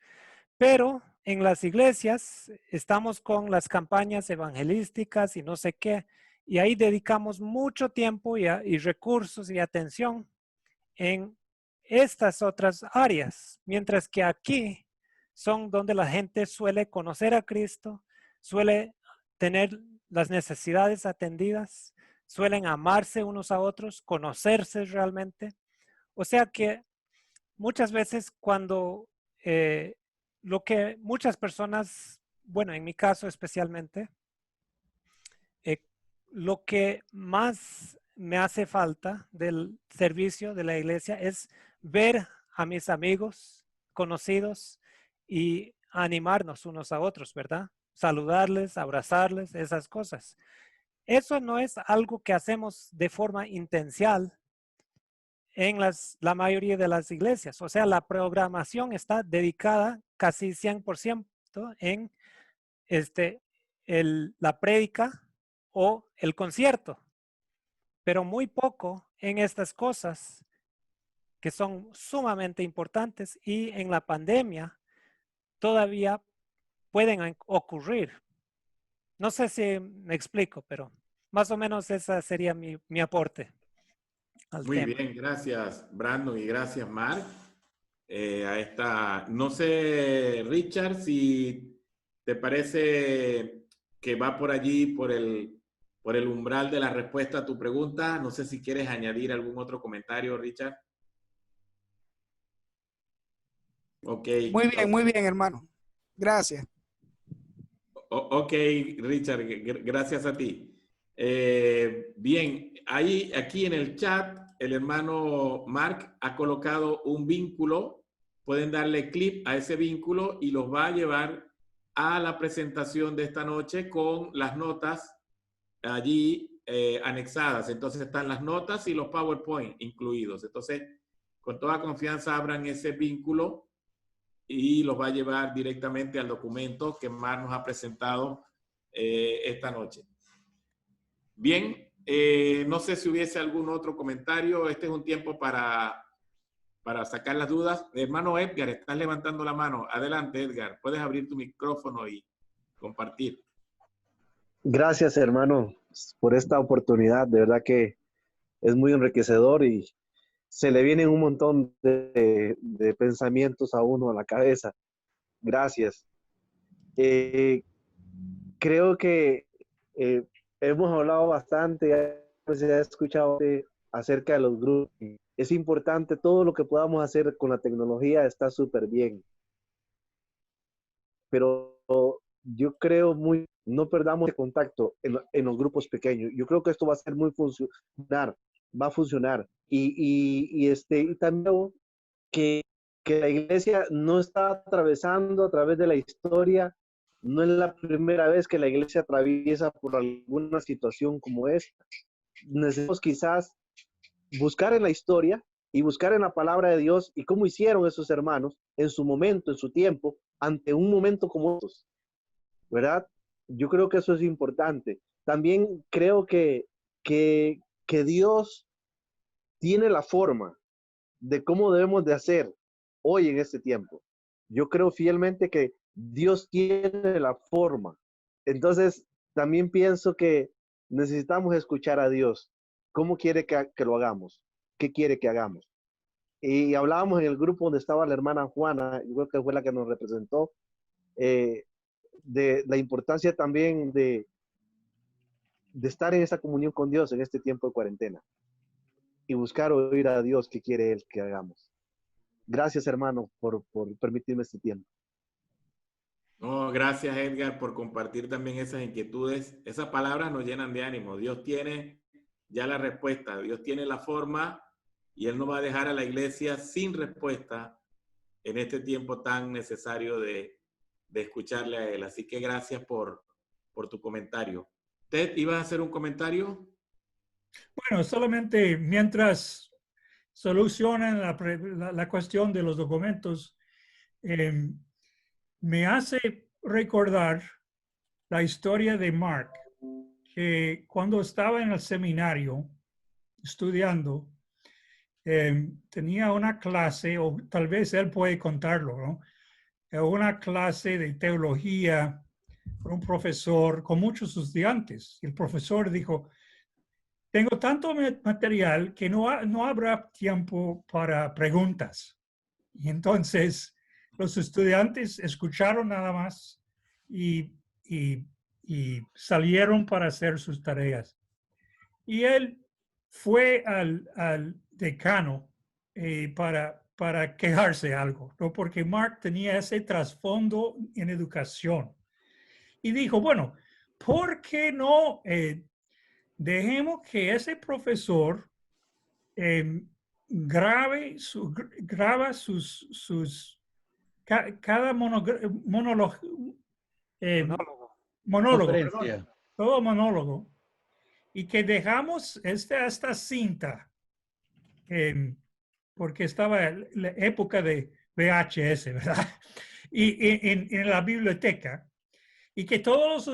[SPEAKER 4] Pero en las iglesias estamos con las campañas evangelísticas y no sé qué, y ahí dedicamos mucho tiempo y recursos y atención en estas otras áreas, mientras que aquí son donde la gente suele conocer a Cristo, suele tener las necesidades atendidas, suelen amarse unos a otros, conocerse realmente. O sea que muchas veces cuando lo que muchas personas, bueno, en mi caso especialmente, lo que más me hace falta del servicio de la iglesia es ver a mis amigos, conocidos y animarnos unos a otros, ¿verdad? Saludarles, abrazarles, esas cosas. Eso no es algo que hacemos de forma intencional en la mayoría de las iglesias. O sea, la programación está dedicada casi 100% en la prédica o el concierto, pero muy poco en estas cosas que son sumamente importantes y en la pandemia todavía pueden ocurrir. No sé si me explico, pero más o menos ese sería mi aporte al
[SPEAKER 2] Muy
[SPEAKER 4] tema.
[SPEAKER 2] bien, gracias Brandon y gracias Mark. No sé, Richard, si te parece que va por allí, por el umbral de la respuesta a tu pregunta. No sé si quieres añadir algún otro comentario, Richard. Ok.
[SPEAKER 17] Muy bien, hermano. Gracias.
[SPEAKER 2] Ok, Richard, gracias a ti. Bien, aquí en el chat, el hermano Mark ha colocado un vínculo. Pueden darle clic a ese vínculo y los va a llevar a la presentación de esta noche con las notas allí anexadas. Entonces están las notas y los PowerPoint incluidos. Entonces, con toda confianza abran ese vínculo y los va a llevar directamente al documento que Mar nos ha presentado esta noche. Bien, no sé si hubiese algún otro comentario. Este es un tiempo para sacar las dudas. Hermano Edgar, estás levantando la mano. Adelante, Edgar. Puedes abrir tu micrófono y compartir.
[SPEAKER 18] Gracias, hermano, por esta oportunidad. De verdad que es muy enriquecedor y se le vienen un montón de pensamientos a uno a la cabeza. Gracias. Creo que hemos hablado bastante, se ha escuchado acerca de los grupos. Es importante, todo lo que podamos hacer con la tecnología está súper bien. Pero yo creo no perdamos el contacto en los grupos pequeños. Yo creo que esto va a ser va a funcionar. Y también que la iglesia no está atravesando a través de la historia. No es la primera vez que la iglesia atraviesa por alguna situación como esta. Necesitamos quizás buscar en la historia y buscar en la palabra de Dios y cómo hicieron esos hermanos en su momento, en su tiempo, ante un momento como estos, ¿verdad? Yo creo que eso es importante. También creo que Dios tiene la forma de cómo debemos de hacer hoy en este tiempo. Yo creo fielmente que Dios tiene la forma. Entonces, también pienso que necesitamos escuchar a Dios. ¿Cómo quiere que lo hagamos? ¿Qué quiere que hagamos? Y hablábamos en el grupo donde estaba la hermana Juana, yo creo que fue la que nos representó, de la importancia también de estar en esa comunión con Dios en este tiempo de cuarentena y buscar oír a Dios qué quiere Él que hagamos. Gracias, hermano, por permitirme este tiempo.
[SPEAKER 2] No, gracias, Edgar, por compartir también esas inquietudes. Esas palabras nos llenan de ánimo. Dios tiene ya la respuesta, Dios tiene la forma y Él no va a dejar a la iglesia sin respuesta en este tiempo tan necesario de escucharle a Él. Así que gracias por tu comentario. Ted, ¿ibas a hacer un comentario?
[SPEAKER 14] Bueno, solamente mientras solucionan la cuestión de los documentos, me hace recordar la historia de Mark, que cuando estaba en el seminario estudiando, tenía una clase, o tal vez él puede contarlo, ¿no? Una clase de teología por un profesor con muchos estudiantes. El profesor dijo, tengo tanto material que no habrá tiempo para preguntas. Y entonces los estudiantes escucharon nada más y salieron para hacer sus tareas. Y él fue al decano para quejarse algo, ¿no? Porque Mark tenía ese trasfondo en educación. Y dijo, bueno, ¿por qué no dejemos que ese profesor graba cada monólogo, perdón, todo monólogo, y que dejamos esta cinta, porque estaba la época de VHS, ¿verdad? Y en la biblioteca, y que todos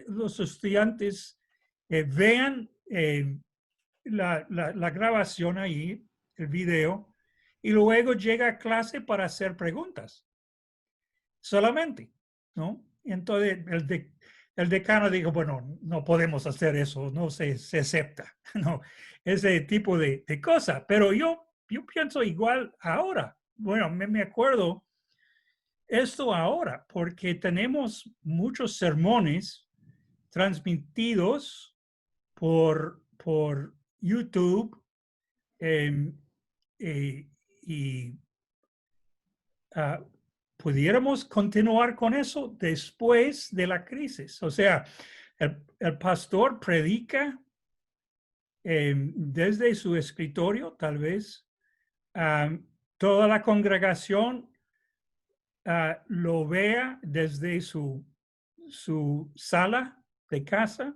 [SPEAKER 14] los estudiantes vean la grabación ahí, el video, y luego llega a clase para hacer preguntas. Solamente, ¿no? Entonces el decano dijo, bueno, no podemos hacer eso, no se acepta, ¿no? Ese tipo de cosa. Pero yo pienso igual ahora. Bueno, me acuerdo esto ahora, porque tenemos muchos sermones transmitidos por YouTube pudiéramos continuar con eso después de la crisis. O sea, el pastor predica desde su escritorio, tal vez, toda la congregación lo vea desde su sala de casa,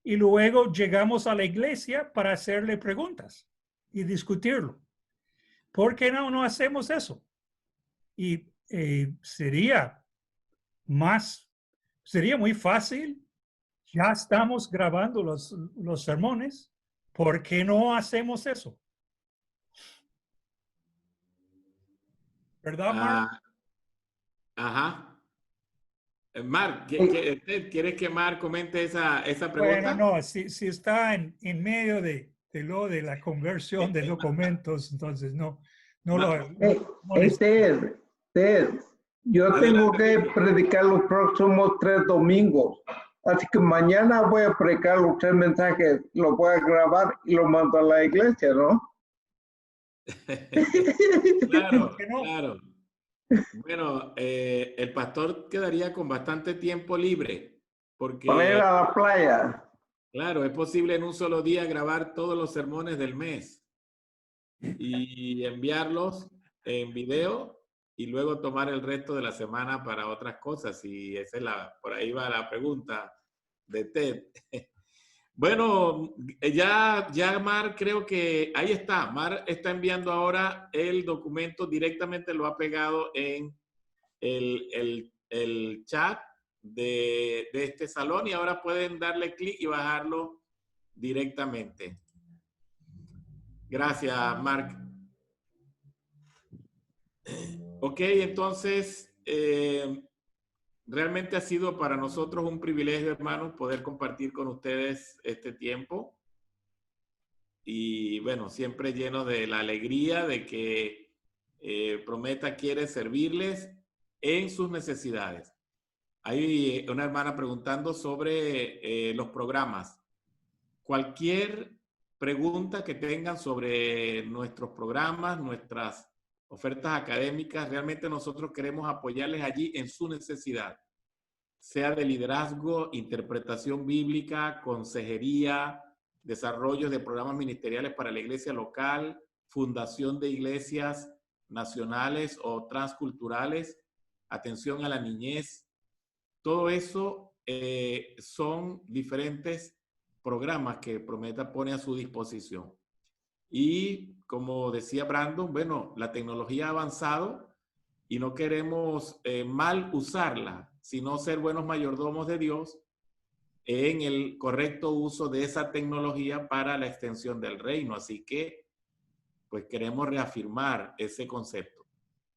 [SPEAKER 14] y luego llegamos a la iglesia para hacerle preguntas y discutirlo. ¿Por qué no hacemos eso? Y sería muy fácil. Ya estamos grabando los sermones. ¿Por qué no hacemos eso? ¿Verdad, Mark?
[SPEAKER 2] Ajá. Mark, ¿quieres que Mark comente esa pregunta?
[SPEAKER 14] Bueno, no, si está en medio de de la conversión de documentos, entonces no
[SPEAKER 19] Ted, yo tengo que predicar los próximos 3 domingos, así que mañana voy a predicar los 3 mensajes, lo voy a grabar y lo mando a la iglesia, ¿no?
[SPEAKER 2] Claro, claro. Bueno, el pastor quedaría con bastante tiempo libre, porque
[SPEAKER 19] para ir a la playa.
[SPEAKER 2] Claro, es posible en un solo día grabar todos los sermones del mes y enviarlos en video y luego tomar el resto de la semana para otras cosas. Y esa es por ahí va la pregunta de Ted. Bueno, ya Mar, creo que ahí está. Mar está enviando ahora el documento, directamente lo ha pegado en el chat de este salón y ahora pueden darle clic y bajarlo directamente. Gracias, Mark. Ok, entonces, realmente ha sido para nosotros un privilegio, hermanos, poder compartir con ustedes este tiempo. Y bueno, siempre lleno de la alegría de que Prometa quiere servirles en sus necesidades. Hay una hermana preguntando sobre los programas. Cualquier pregunta que tengan sobre nuestros programas, nuestras ofertas académicas, realmente nosotros queremos apoyarles allí en su necesidad, sea de liderazgo, interpretación bíblica, consejería, desarrollo de programas ministeriales para la iglesia local, fundación de iglesias nacionales o transculturales, atención a la niñez. Todo eso son diferentes programas que Prometa pone a su disposición. Y como decía Brandon, bueno, la tecnología ha avanzado y no queremos mal usarla, sino ser buenos mayordomos de Dios en el correcto uso de esa tecnología para la extensión del reino. Así que, pues queremos reafirmar ese concepto.